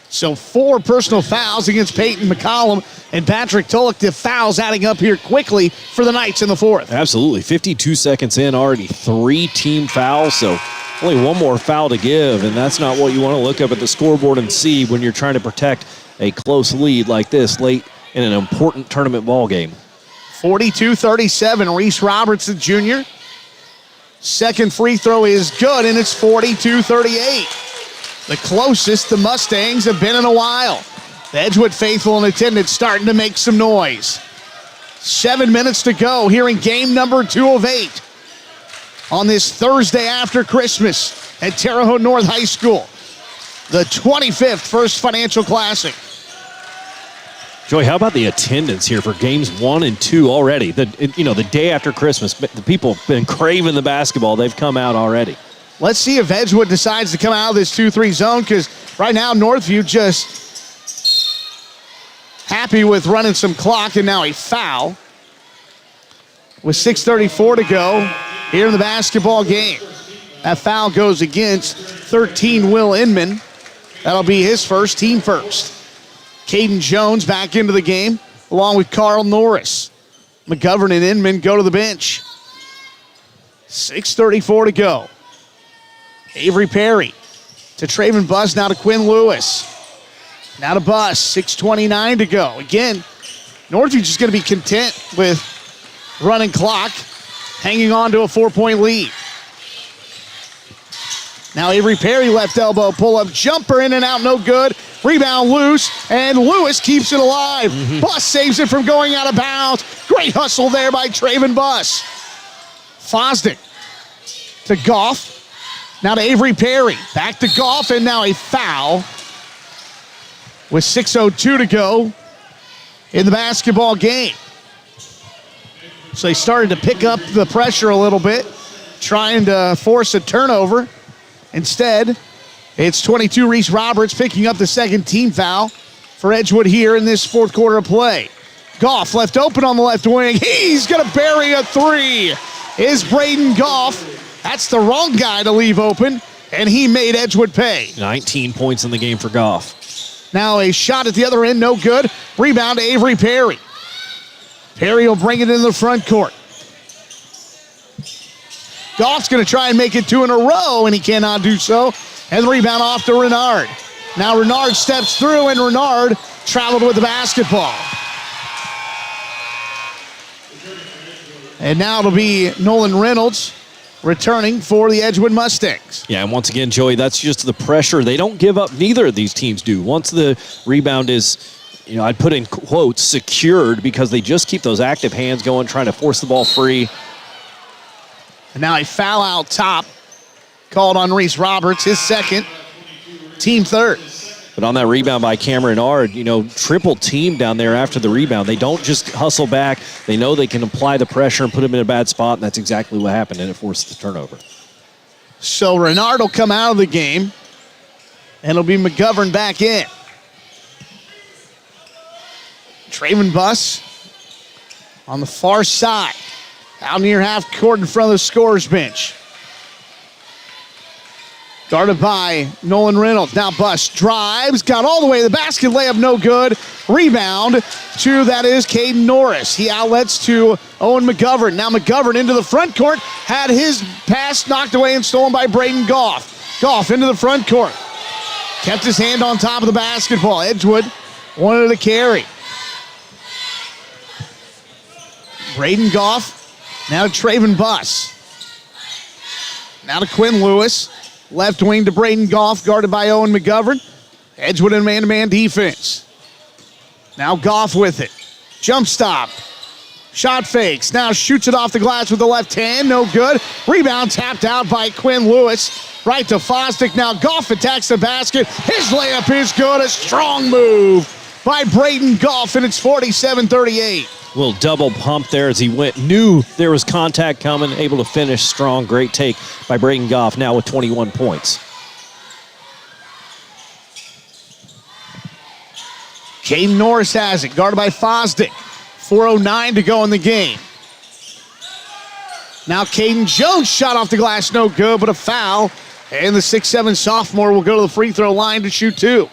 So 4 personal fouls against Peyton McCollum and Patrick Tulloch. The fouls adding up here quickly for the Knights in the 4th. Absolutely. 52 seconds in, already 3 team fouls, so only 1 more foul to give, and that's not what you want to look up at the scoreboard and see when you're trying to protect a close lead like this late in an important tournament ball game. 42-37, Reese Robertson Jr. Second free throw is good, and it's 42-38. The closest the Mustangs have been in a while. The Edgewood faithful in attendance starting to make some noise. 7 minutes to go here in game number 2 of 8 on this Thursday after Christmas at Terre Haute North High School. The 25th First Financial Classic. Joey, how about the attendance here for games 1 and 2 already? The day after Christmas, the people have been craving the basketball. They've come out already. Let's see if Edgewood decides to come out of this 2-3 zone, because right now Northview just happy with running some clock, and now a foul with 6:34 to go here in the basketball game. That foul goes against 13 Will Inman. That'll be his first, team first. Caden Jones back into the game, along with Carl Norris. McGovern and Inman go to the bench. 6:34 to go. Avery Perry to Traven Buss, now to Quinn Lewis. Now to Buss, 6:29 to go. Again, Northview just going to be content with running clock, hanging on to a 4-point lead. Now Avery Perry, left elbow pull-up jumper, in and out, no good. Rebound loose, and Lewis keeps it alive. Buss saves it from going out of bounds. Great hustle there by Traven Buss. Fosdick to Goff. Now to Avery Perry. Back to Goff, and now a foul with 6:02 to go in the basketball game. So they started to pick up the pressure a little bit, trying to force a turnover. Instead, it's 22 Reese Roberts picking up the second team foul for Edgewood here in this 4th quarter of play. Goff left open on the left wing. He's going to bury a 3. Is Braden Goff. That's the wrong guy to leave open, and he made Edgewood pay. 19 points in the game for Goff. Now a shot at the other end, no good. Rebound to Avery Perry. Perry will bring it into the front court. Goff's going to try and make it 2 in a row, and he cannot do so. And the rebound off to Renard. Now Renard steps through, and Renard traveled with the basketball. And now it'll be Nolan Reynolds returning for the Edgewood Mustangs. Yeah, and once again, Joey, that's just the pressure. They don't give up. Neither of these teams do. Once the rebound is, I'd put in quotes, secured, because they just keep those active hands going, trying to force the ball free. And now a foul out top called on Reese Roberts, his second, team third. But on that rebound by Cameron Ard, triple team down there after the rebound. They don't just hustle back. They know they can apply the pressure and put them in a bad spot, and that's exactly what happened, and it forced the turnover. So Renard will come out of the game, and it'll be McGovern back in. Traven Buss on the far side, out near half court in front of the scorer's bench. Guarded by Nolan Reynolds. Now Buss drives, got all the way to the basket, layup no good. Rebound to, that is, Caden Norris. He outlets to Owen McGovern. Now McGovern into the front court, had his pass knocked away and stolen by Braden Goff. Goff into the front court. Kept his hand on top of the basketball. Edgewood wanted to carry. Braden Goff, now to Traven Buss. Now to Quinn Lewis. Left wing to Braden Goff, guarded by Owen McGovern. Edgewood in man-to-man defense. Now Goff with it. Jump stop. Shot fakes. Now shoots it off the glass with the left hand. No good. Rebound tapped out by Quinn Lewis. Right to Fosdick. Now Goff attacks the basket. His layup is good. A strong move by Braden Goff, and it's 47-38. Little double pump there as he knew there was contact coming, able to finish strong. Great take by Braden Goff, now with 21 points. Caden Norris has it, guarded by Fosdick. 4:09 to go in the game. Now Caden Jones shot off the glass, no good, but a foul. And the 6'7 sophomore will go to the free throw line to shoot 2.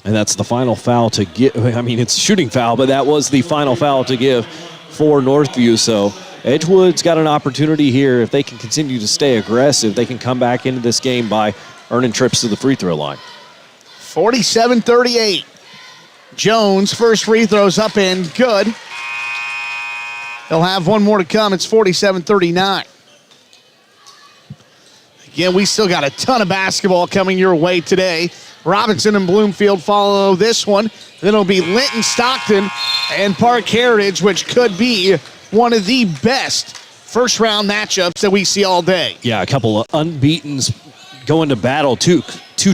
And that's the final foul to give. I mean, it's a shooting foul, but that was the final foul to give for Northview. So Edgewood's got an opportunity here. If they can continue to stay aggressive, they can come back into this game by earning trips to the free throw line. 47-38. Jones, first free throw's up and good. They'll have one more to come. It's 47-39. Again, we still got a ton of basketball coming your way today. Robinson and Bloomfield follow this one. Then it'll be Linton, Stockton, and Park Heritage, which could be one of the best first-round matchups that we see all day. Yeah, a couple of unbeatens going to battle. Two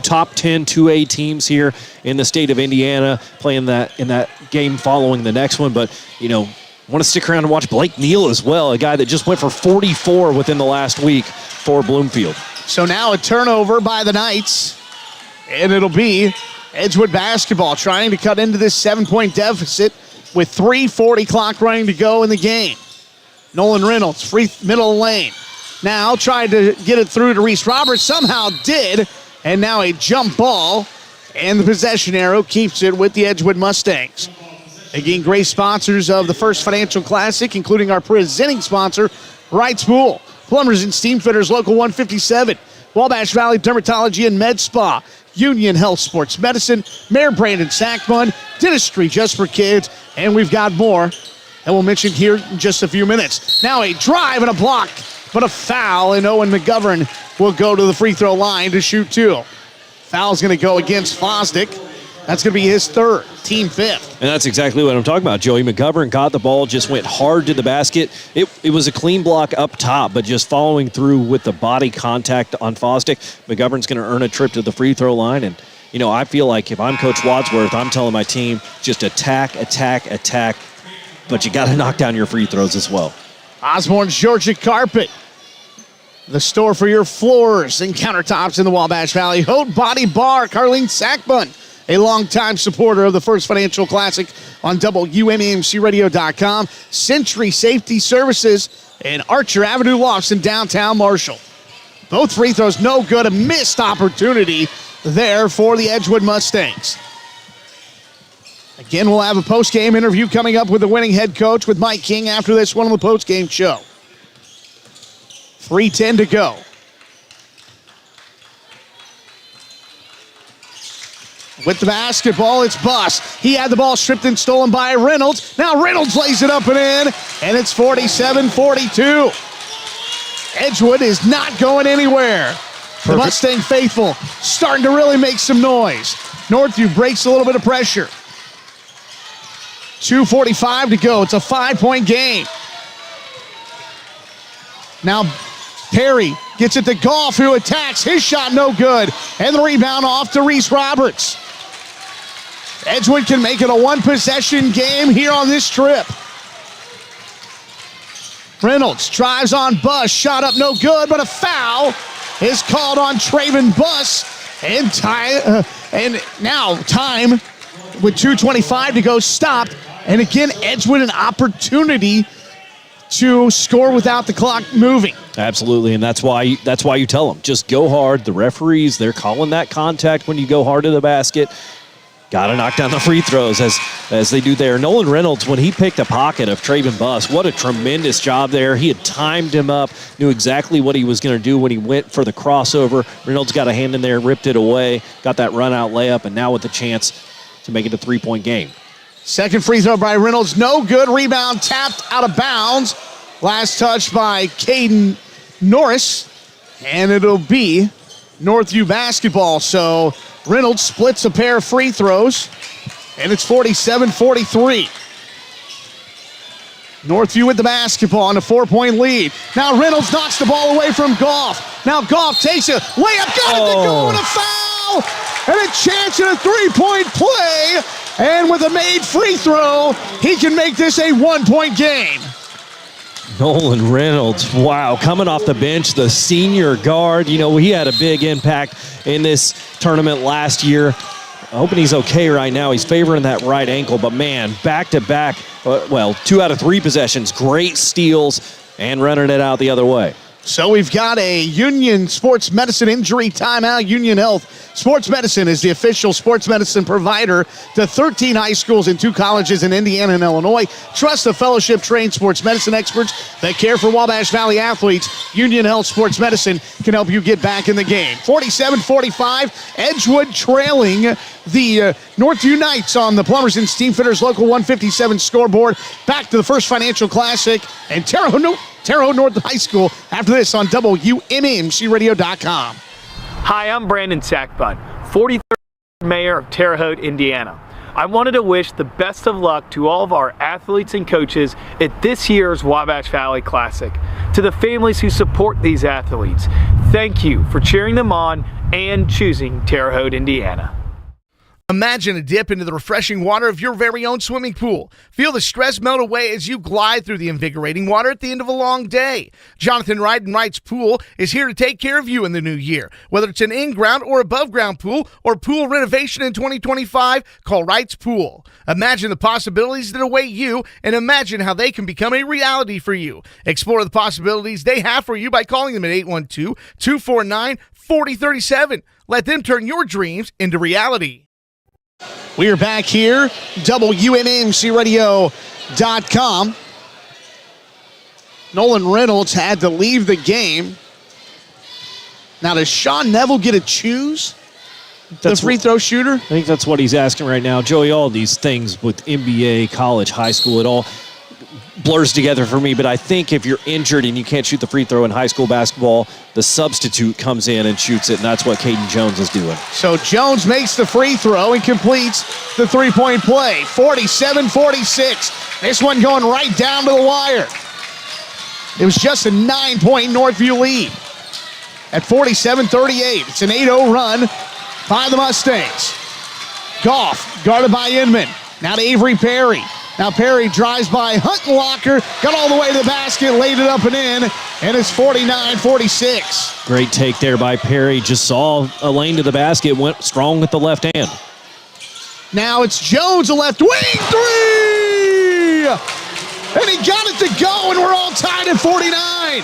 top 10 2A teams here in the state of Indiana playing that in that game following the next one. But, want to stick around and watch Blake Neal as well, a guy that just went for 44 within the last week for Bloomfield. So now a turnover by the Knights, and it'll be Edgewood basketball trying to cut into this 7-point deficit with 3:40 clock running to go in the game. Nolan Reynolds, free middle lane. Now tried to get it through to Reese Roberts, somehow did, and now a jump ball, and the possession arrow keeps it with the Edgewood Mustangs. Again, great sponsors of the First Financial Classic, including our presenting sponsor, Wright's Pool, Plumbers and Steam Fitters, Local 157, Wabash Valley Dermatology and Med Spa, Union Health Sports Medicine, Mayor Brandon Sackbun, Dentistry Just for Kids, and we've got more that we'll mention here in just a few minutes. Now a drive and a block, but a foul, and Owen McGovern will go to the free throw line to shoot 2. Foul's going to go against Fosdick. That's going to be his third, team 5th. And that's exactly what I'm talking about. Joey McGovern got the ball, just went hard to the basket. It was a clean block up top, but just following through with the body contact on Fosdick, McGovern's going to earn a trip to the free throw line. And, I feel like if I'm Coach Wadsworth, I'm telling my team, just attack, but you got to knock down your free throws as well. Osborne's Georgia Carpet, the store for your floors and countertops in the Wabash Valley. Haute Body Bar, Carlene Sackbun, a longtime supporter of the First Financial Classic on WMAMCradio.com. Century Safety Services and Archer Avenue Lofts in downtown Marshall. Both free throws no good. A missed opportunity there for the Edgewood Mustangs. Again, we'll have a post-game interview coming up with the winning head coach with Mike King after this one on the post-game show. 3:10 to go. With the basketball, it's Buss. He had the ball stripped and stolen by Reynolds. Now Reynolds lays it up and in, and it's 47-42. Edgewood is not going anywhere. The Mustang faithful starting to really make some noise. Northview breaks a little bit of pressure. 2:45 to go. It's a 5-point game. Now Perry gets it to Goff, who attacks. His shot no good. And the rebound off to Reese Roberts. Edgewood can make it a one-possession game here on this trip. Reynolds drives on Buss. Shot up no good, but a foul is called on Traven Buss. And now time with 2:25 to go stopped. And again, Edgewood an opportunity to score without the clock moving. Absolutely, and that's why you tell them, just go hard. The referees, they're calling that contact when you go hard to the basket. Got to knock down the free throws as they do there. Nolan Reynolds, when he picked a pocket of Traven Buss, what a tremendous job there. He had timed him up, knew exactly what he was going to do when he went for the crossover. Reynolds got a hand in there, ripped it away, got that run-out layup, and now with the chance to make it a 3-point game. Second free throw by Reynolds, no good. Rebound tapped out of bounds. Last touch by Caden Norris, and it'll be Northview basketball. So Reynolds splits a pair of free throws, and it's 47-43. Northview with the basketball and a 4-point lead. Now Reynolds knocks the ball away from Goff. Now Goff takes it, layup, got it to go, and a foul, and a chance at a 3-point play. And with a made free throw, he can make this a 1-point game. Nolan Reynolds, wow, coming off the bench, the senior guard. He had a big impact in this tournament last year. Hoping he's okay right now. He's favoring that right ankle, but man, back-to-back, 2 out of 3 possessions, great steals, and running it out the other way. So we've got a Union Sports Medicine injury timeout. Union Health Sports Medicine is the official sports medicine provider to 13 high schools and 2 colleges in Indiana and Illinois. Trust the fellowship-trained sports medicine experts that care for Wabash Valley athletes. Union Health Sports Medicine can help you get back in the game. 47-45, Edgewood trailing the Northview Knights on the Plumbers and Steamfitters Local 157 scoreboard. Back to the First Financial Classic and Terre Haute North High School after this on WMMCRadio.com. Hi, I'm Brandon Sackbud, 43rd Mayor of Terre Haute, Indiana. I wanted to wish the best of luck to all of our athletes and coaches at this year's Wabash Valley Classic. To the families who support these athletes, thank you for cheering them on and choosing Terre Haute, Indiana. Imagine a dip into the refreshing water of your very own swimming pool. Feel the stress melt away as you glide through the invigorating water at the end of a long day. Jonathan Ryden Wright's Pool is here to take care of you in the new year. Whether it's an in-ground or above-ground pool or pool renovation in 2025, call Wright's Pool. Imagine the possibilities that await you and imagine how they can become a reality for you. Explore the possibilities they have for you by calling them at 812-249-4037. Let them turn your dreams into reality. We are back here, WMMCRadio.com. Nolan Reynolds had to leave the game. Now, does Sean Neville get to choose the free throw shooter? I think that's what he's asking right now. Joey, all these things with NBA, college, high school, it all blurs together for me, but I think if you're injured and you can't shoot the free throw in high school basketball, the substitute comes in and shoots it, and that's what Caden Jones is doing. So Jones makes the free throw and completes the three-point play. 47-46. This one going right down to the wire. It was just a 9-point Northview lead at 47-38. It's an 8-0 run by the Mustangs. Goff guarded by Inman. Now to Avery Perry. Now Perry drives by Huntenlocker, got all the way to the basket, laid it up and in, and it's 49-46. Great take there by Perry. Just saw a lane to the basket, went strong with the left hand. Now it's Jones, a left wing three! And he got it to go, and we're all tied at 49.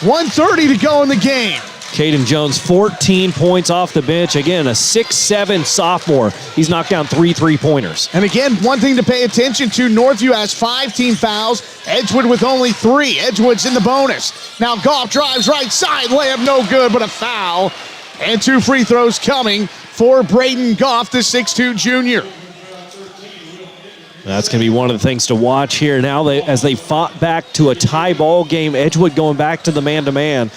1:30 to go in the game. Caden Jones, 14 points off the bench. Again, a 6'7 sophomore. He's knocked down 3 3-pointers. And again, one thing to pay attention to, Northview has 5 team fouls. Edgewood with only 3. Edgewood's in the bonus. Now Goff drives right side. Layup no good, but a foul. And 2 free throws coming for Braden Goff, the 6'2 junior. That's going to be one of the things to watch here now as they fought back to a tie ball game. Edgewood going back to the man-to-man.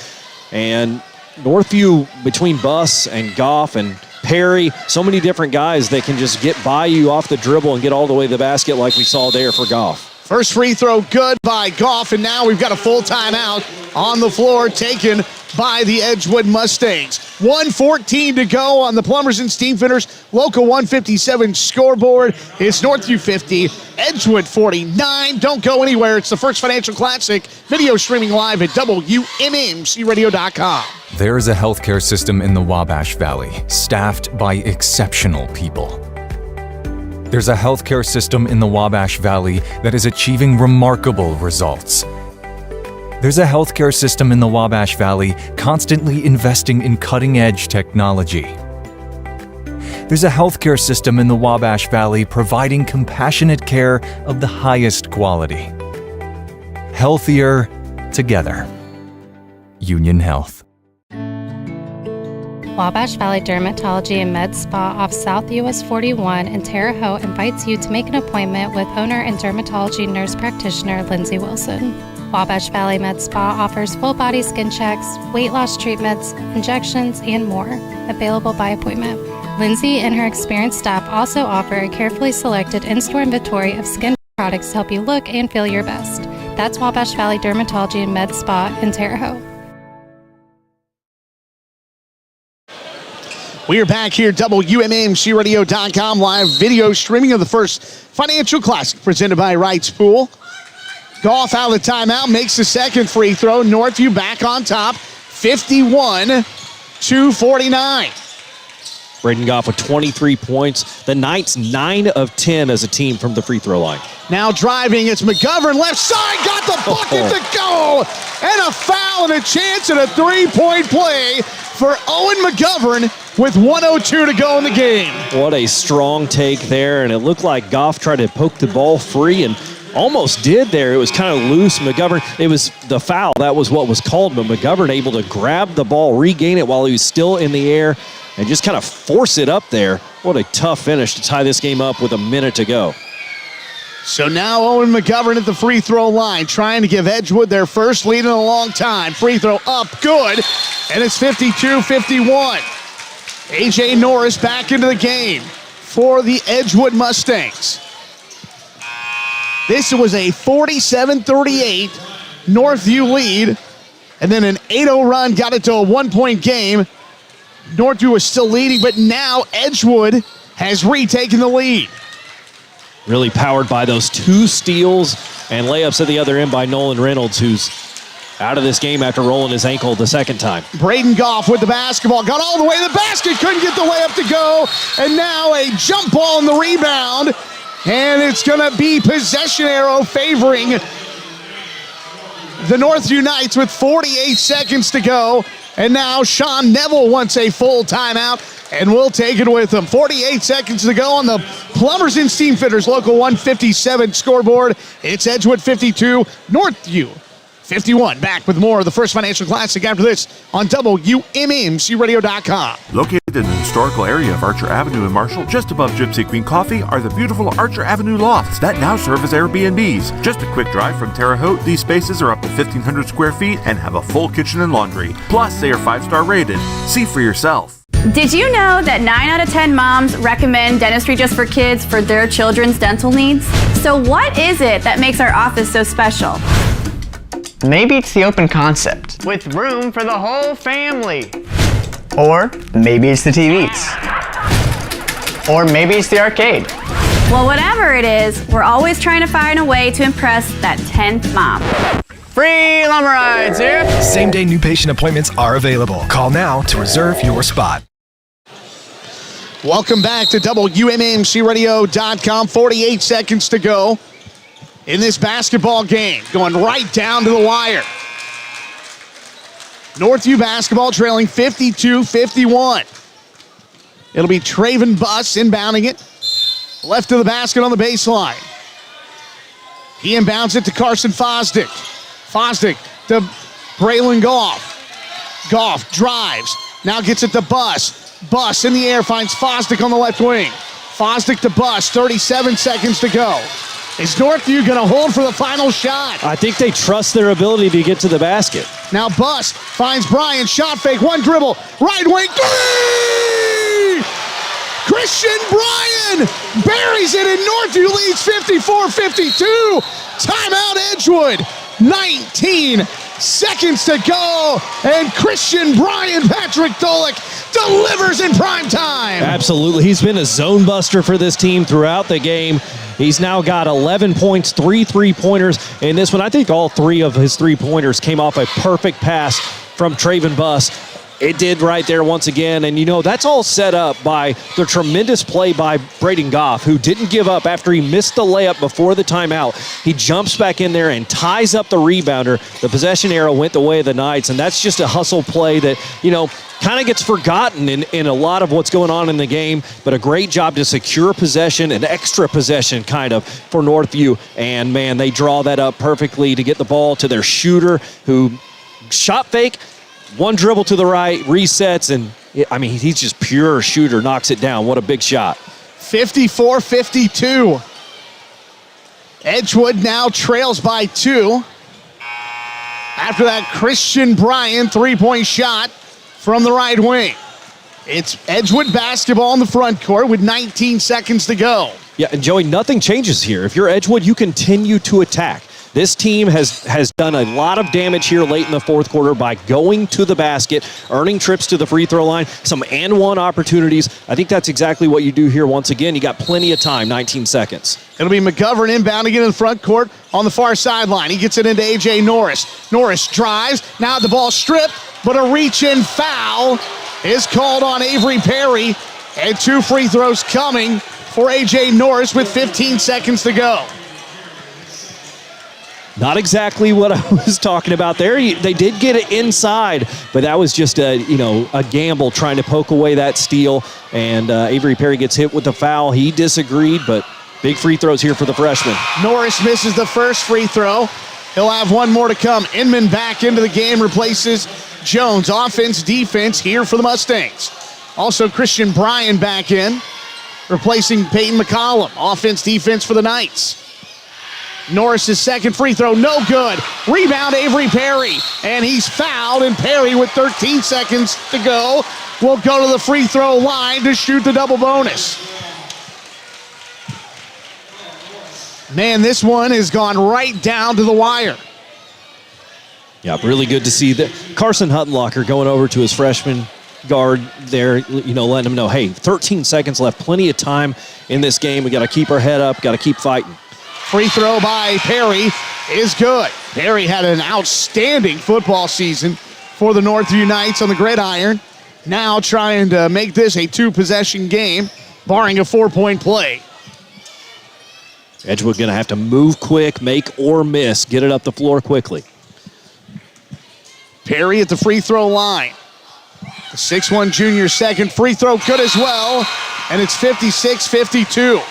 And Northview, between Buss and Goff and Perry, so many different guys that can just get by you off the dribble and get all the way to the basket like we saw there for Goff. First free throw good by Goff, and now we've got a full timeout on the floor taken by the Edgewood Mustangs. 1:14 to go on the Plumbers and Steamfitters Local 157 scoreboard. It's Northview 50, Edgewood 49. Don't go anywhere. It's the First Financial Classic, video streaming live at WMMCRadio.com. There's a healthcare system in the Wabash Valley, staffed by exceptional people. There's a healthcare system in the Wabash Valley that is achieving remarkable results. There's a healthcare system in the Wabash Valley constantly investing in cutting-edge technology. There's a healthcare system in the Wabash Valley providing compassionate care of the highest quality. Healthier together. Union Health. Wabash Valley Dermatology and Med Spa off South US 41 in Terre Haute invites you to make an appointment with owner and dermatology nurse practitioner Lindsay Wilson. Wabash Valley Med Spa offers full-body skin checks, weight loss treatments, injections, and more, available by appointment. Lindsay and her experienced staff also offer a carefully selected in-store inventory of skin products to help you look and feel your best. That's Wabash Valley Dermatology and Med Spa in Terre Haute. We are back here, WMMCRadio.com, live video streaming of the First Financial Classic presented by Wright's Pool. Goff out of the timeout, makes the second free throw. Northview back on top, 51-49. Braden Goff with 23 points. The Knights 9 of 10 as a team from the free throw line. Now driving, it's McGovern, left side, got the bucket to go, and a foul and a chance at a three-point play for Owen McGovern with 1:02 to go in the game. What a strong take there, and it looked like Goff tried to poke the ball free and almost did there. It was kind of loose. McGovern, it was the foul. That was what was called, but McGovern able to grab the ball, regain it while he was still in the air, and just kind of force it up there. What a tough finish to tie this game up with a minute to go. So now Owen McGovern at the free throw line, trying to give Edgewood their first lead in a long time. Free throw up, good, and it's 52-51. A.J. Norris back into the game for the Edgewood Mustangs. This was a 47-38 Northview lead, and then an 8-0 run got it to a one-point game. Northview was still leading, but now Edgewood has retaken the lead. Really powered by those 2 steals and layups at the other end by Nolan Reynolds, who's out of this game after rolling his ankle the second time. Braden Goff with the basketball, got all the way to the basket, couldn't get the layup to go, and now a jump ball in the rebound, and it's gonna be possession arrow favoring the Northview Knights with 48 seconds to go, and now Sean Neville wants a full timeout, and we'll take it with him. 48 seconds to go on the Plumbers and Steamfitters Local 157 scoreboard. It's Edgewood 52, Northview 51. Back with more of the First Financial Classic after this on WMMCRadio.com. Located in the historical area of Archer Avenue in Marshall, just above Gypsy Queen Coffee, are the beautiful Archer Avenue lofts that now serve as Airbnbs. Just a quick drive from Terre Haute, these spaces are up to 1,500 square feet and have a full kitchen and laundry. Plus, they are 5-star rated. See for yourself. Did you know that 9 out of 10 moms recommend Dentistry Just for Kids for their children's dental needs? So what is it that makes our office so special? Maybe it's the open concept, with room for the whole family. Or maybe it's the TVs. Or maybe it's the arcade. Well, whatever it is, we're always trying to find a way to impress that 10th mom. Free lumber rides here. Same-day new patient appointments are available. Call now to reserve your spot. Welcome back to WMMCRadio.com. 48 seconds to go in this basketball game, going right down to the wire. Northview basketball trailing 52-51. It'll be Traven Buss inbounding it. Left of the basket on the baseline. He inbounds it to Carson Fosdick. Fosdick to Braylon Goff. Goff drives. Now gets it to Buss. Buss in the air finds Fosdick on the left wing. Fosdick to Buss. 37 seconds to go. Is Northview going to hold for the final shot? I think they trust their ability to get to the basket. Now Buss finds Bryan. Shot fake. One dribble. Right wing. Three! Christian Bryan buries it, and Northview leads 54-52. Timeout Edgewood. 19 seconds to go, and Christian Bryan, Patrick Tholick delivers in prime time. Absolutely. He's been a zone buster for this team throughout the game. He's now got 11 points, 3 3-pointers in this one. I think all 3 of his 3-pointers came off a perfect pass from Traven Buss. It did right there once again, and you know, that's all set up by the tremendous play by Braden Goff, who didn't give up after he missed the layup before the timeout. He jumps back in there and ties up the rebounder. The possession arrow went the way of the Knights, and that's just a hustle play that, you know, kind of gets forgotten in a lot of what's going on in the game, but a great job to secure possession, an extra possession kind of for Northview, and man, they draw that up perfectly to get the ball to their shooter, who shot fake, one dribble to the right, resets, and I mean, he's just pure shooter, knocks it down. What a big shot. 54-52. Edgewood now trails by 2. After that Christian Bryan 3-point shot from the right wing. It's Edgewood basketball in the front court with 19 seconds to go. Yeah, and Joey, nothing changes here. If you're Edgewood, you continue to attack. This team has done a lot of damage here late in the fourth quarter by going to the basket, earning trips to the free throw line, some and-one opportunities. I think that's exactly what you do here once again. You got plenty of time, 19 seconds. It'll be McGovern inbounding in the front court on the far sideline. He gets it into A.J. Norris. Norris drives. Now the ball stripped, but a reach-in foul is called on Avery Perry. And 2 free throws coming for A.J. Norris with 15 seconds to go. Not exactly what I was talking about there. They did get it inside, but that was just a gamble trying to poke away that steal. And Avery Perry gets hit with the foul. He disagreed, but big free throws here for the freshman. Norris misses the first free throw. He'll have one more to come. Inman back into the game, replaces Jones. Offense, defense here for the Mustangs. Also Christian Bryan back in, replacing Peyton McCollum. Offense, defense for the Knights. Norris's second free throw, no good. Rebound, Avery Perry. And he's fouled, and Perry, with 13 seconds to go, will go to the free throw line to shoot the double bonus. Man, this one has gone right down to the wire. Yeah, really good to see that Carson Huttenlocker going over to his freshman guard there, letting him know, hey, 13 seconds left, plenty of time in this game. We got to keep our head up, got to keep fighting. Free throw by Perry is good. Perry had an outstanding football season for the Northview Knights on the gridiron. Now trying to make this a 2-possession game, barring a 4-point play. Edgewood going to have to move quick, make or miss, get it up the floor quickly. Perry at the free throw line. The 6'1 junior second free throw good as well, and it's 56-52.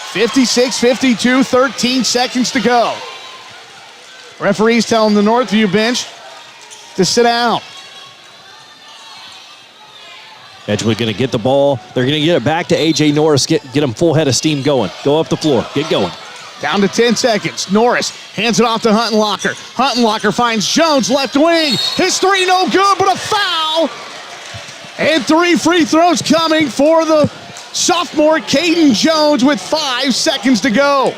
56-52, 13 seconds to go. Referees telling the Northview bench to sit down. Edgewood going to get the ball. They're going to get it back to A.J. Norris, get him full head of steam going. Go up the floor, get going. Down to 10 seconds. Norris hands it off to Huttenlocker. Huttenlocker finds Jones, left wing. His three no good, but a foul. And 3 free throws coming for the sophomore Caden Jones with 5 seconds to go.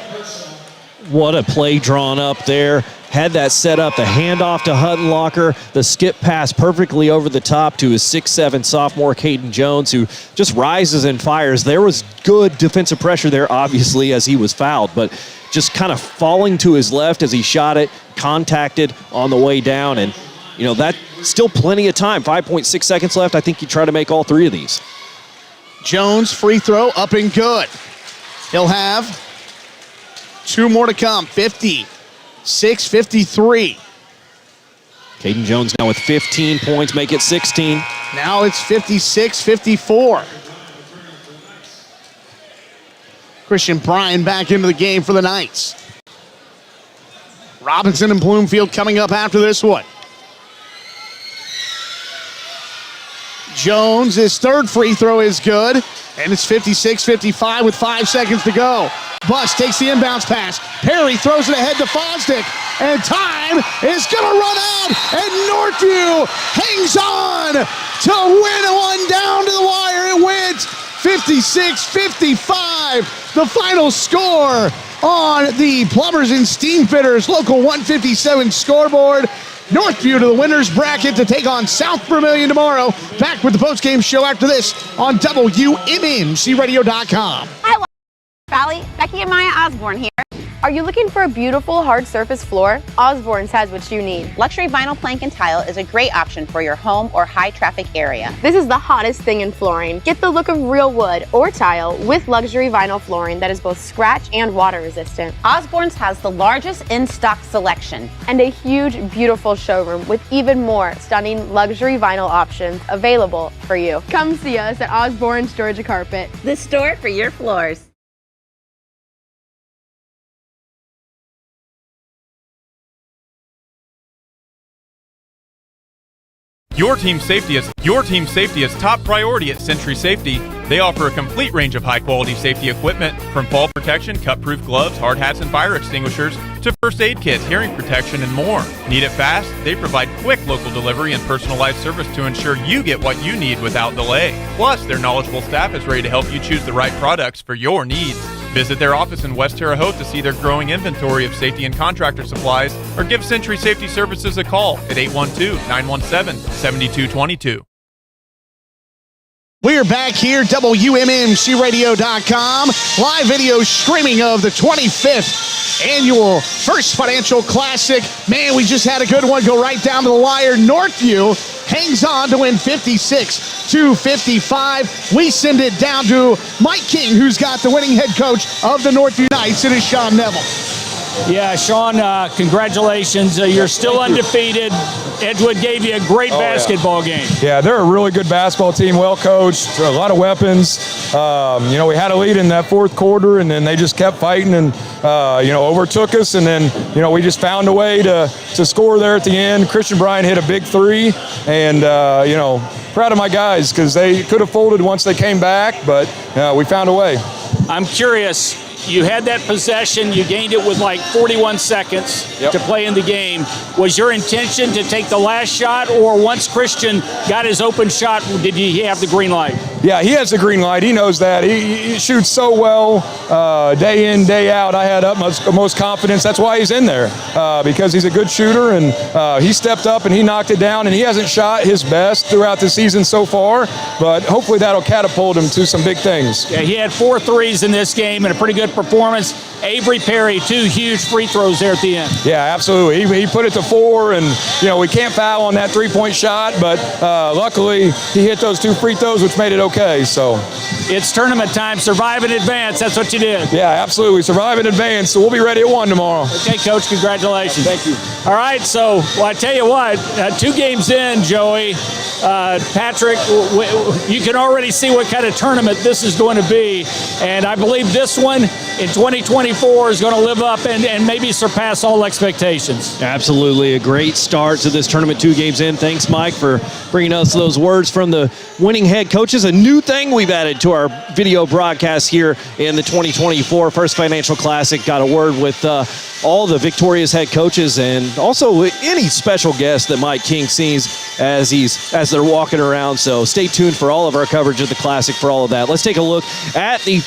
What a play drawn up there. Had that set up, the handoff to Huttenlocker, the skip pass perfectly over the top to his 6'7 sophomore Caden Jones, who just rises and fires. There was good defensive pressure there, obviously, as he was fouled, but just kind of falling to his left as he shot it, contacted on the way down, and that's still plenty of time. 5.6 seconds left. I think you try to make all 3 of these. Jones free throw up and good. He'll have 2 more to come. 56-53. Caden Jones now with 15 points, make it 16. Now it's 56-54. Christian Bryan back into the game for the Knights. Robinson and Bloomfield coming up after this one. Jones, his third free throw is good, and it's 56-55 with 5 seconds to go. Buss takes the inbounds pass. Perry throws it ahead to Fosdick, and time is going to run out, and Northview hangs on to win one down to the wire. It wins 56-55, the final score on the Plumbers and Steamfitters Local 157 scoreboard. Northview to the winner's bracket to take on South Vermilion tomorrow. Back with the postgame show after this on WMMCRadio.com. Hi, Valley. Becky and Maya Osborne here. Are you looking for a beautiful hard surface floor? Osborne's has what you need. Luxury vinyl plank and tile is a great option for your home or high traffic area. This is the hottest thing in flooring. Get the look of real wood or tile with luxury vinyl flooring that is both scratch and water resistant. Osborne's has the largest in-stock selection and a huge, beautiful showroom with even more stunning luxury vinyl options available for you. Come see us at Osborne's Georgia Carpet, the store for your floors. Your team's safety is top priority at Century Safety. They offer a complete range of high-quality safety equipment, from fall protection, cut-proof gloves, hard hats, and fire extinguishers, to first aid kits, hearing protection, and more. Need it fast? They provide quick local delivery and personalized service to ensure you get what you need without delay. Plus, their knowledgeable staff is ready to help you choose the right products for your needs. Visit their office in West Terre Haute to see their growing inventory of safety and contractor supplies, or give Century Safety Services a call at 812-917-7222. We're back here, WMMCRadio.com. Live video streaming of the 25th annual First Financial Classic. Man, we just had a good one go right down to the wire. Northview hangs on to win 56-55. We send it down to Mike King, who's got the winning head coach of the Northview Knights. It is Sean Neville. Yeah, Sean, congratulations. You're still undefeated. Edgewood gave you a great basketball game. Yeah, they're a really good basketball team, well coached, a lot of weapons. We had a lead in that fourth quarter, and then they just kept fighting and, overtook us. And then, we just found a way to score there at the end. Christian Bryan hit a big three, and, proud of my guys because they could have folded once they came back, but we found a way. I'm curious. You had that possession. You gained it with like 41 seconds to play in the game. Was your intention to take the last shot, or once Christian got his open shot, did he have the green light? Yeah, he has the green light. He knows that. He shoots so well day in, day out. I had utmost confidence. That's why he's in there, because he's a good shooter, and he stepped up and he knocked it down, and he hasn't shot his best throughout the season so far, but hopefully that'll catapult him to some big things. Yeah, he had 4 threes in this game and a pretty good performance. Avery Perry, 2 huge free throws there at the end. Yeah, absolutely. He put it to 4, and we can't foul on that 3-point shot, but luckily he hit those 2 free throws, which made it okay. So it's tournament time. Survive in advance. That's what you did. Yeah, absolutely. Survive in advance. So we'll be ready at 1 tomorrow. Okay, Coach. Congratulations. Thank you. All right. So, I tell you what, 2 games in, Joey, Patrick, you can already see what kind of tournament this is going to be, and I believe this one in 2024 is going to live up and maybe surpass all expectations. Absolutely. A great start to this tournament, 2 games in. Thanks, Mike, for bringing us those words from the winning head coaches. A new thing we've added to our video broadcast here in the 2024 First Financial Classic. Got a word with all the victorious head coaches and also any special guest that Mike King sees as they're walking around. So stay tuned for all of our coverage of the Classic for all of that. Let's take a look at the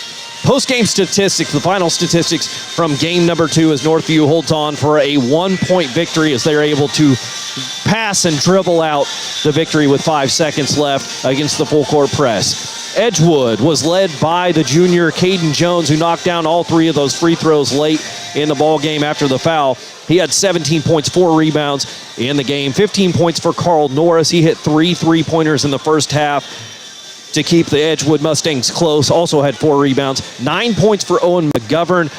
post-game statistics, the final statistics from game number 2 as Northview holds on for a 1-point victory as they're able to pass and dribble out the victory with 5 seconds left against the full-court press. Edgewood was led by the junior Caden Jones, who knocked down all 3 of those free throws late in the ball game after the foul. He had 17 points, 4 rebounds in the game. 15 points for Carl Norris. He hit 3 3-pointers in the first half to keep the Edgewood Mustangs close. Also had 4 rebounds. 9 points for Owen McGovern.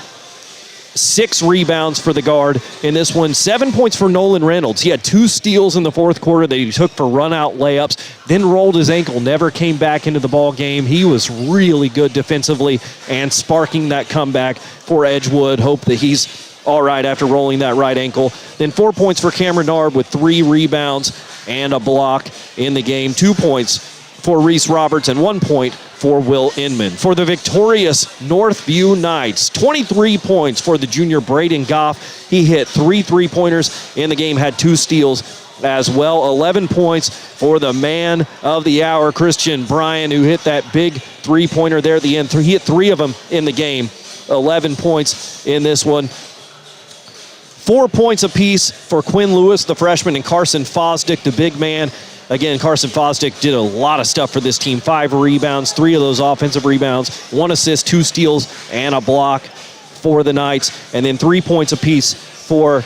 6 rebounds for the guard in this one. 7 points for Nolan Reynolds. He had 2 steals in the fourth quarter that he took for run-out layups, then rolled his ankle, never came back into the ball game. He was really good defensively and sparking that comeback for Edgewood. Hope that he's all right after rolling that right ankle. Then 4 points for Cameron Narb with 3 rebounds and a block in the game. 2 points for Reese Roberts and 1 point for Will Inman. For the victorious Northview Knights, 23 points for the junior Braden Goff. He hit 3 3-pointers in the game, had 2 steals as well. 11 points for the man of the hour, Christian Bryan, who hit that big 3-pointer there at the end. He hit 3 of them in the game. 11 points in this one. 4 points apiece for Quinn Lewis, the freshman, and Carson Fosdick, the big man. Again, Carson Fosdick did a lot of stuff for this team. 5 rebounds, 3 of those offensive rebounds, 1 assist, 2 steals, and a block for the Knights. And then 3 points apiece for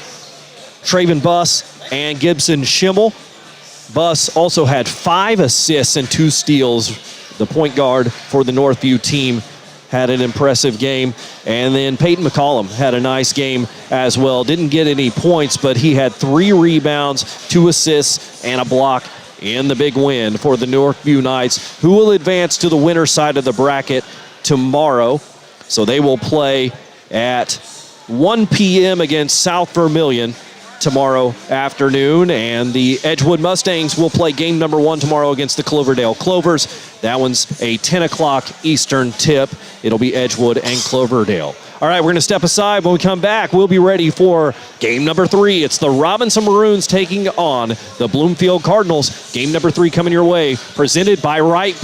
Traven Buss and Gibson Schimmel. Buss also had 5 assists and 2 steals. The point guard for the Northview team had an impressive game. And then Peyton McCollum had a nice game as well. Didn't get any points, but he had 3 rebounds, 2 assists, and a block in the big win for the Northview Knights, who will advance to the winner's side of the bracket tomorrow. So they will play at 1 p.m. against South Vermilion tomorrow afternoon, and the Edgewood Mustangs will play game number 1 tomorrow against the Cloverdale Clovers. That one's a 10 o'clock Eastern tip. It'll be Edgewood and Cloverdale. All right, we're going to step aside. When we come back, we'll be ready for game number 3. It's the Robinson Maroons taking on the Bloomfield Cardinals. Game number 3 coming your way, presented by Wright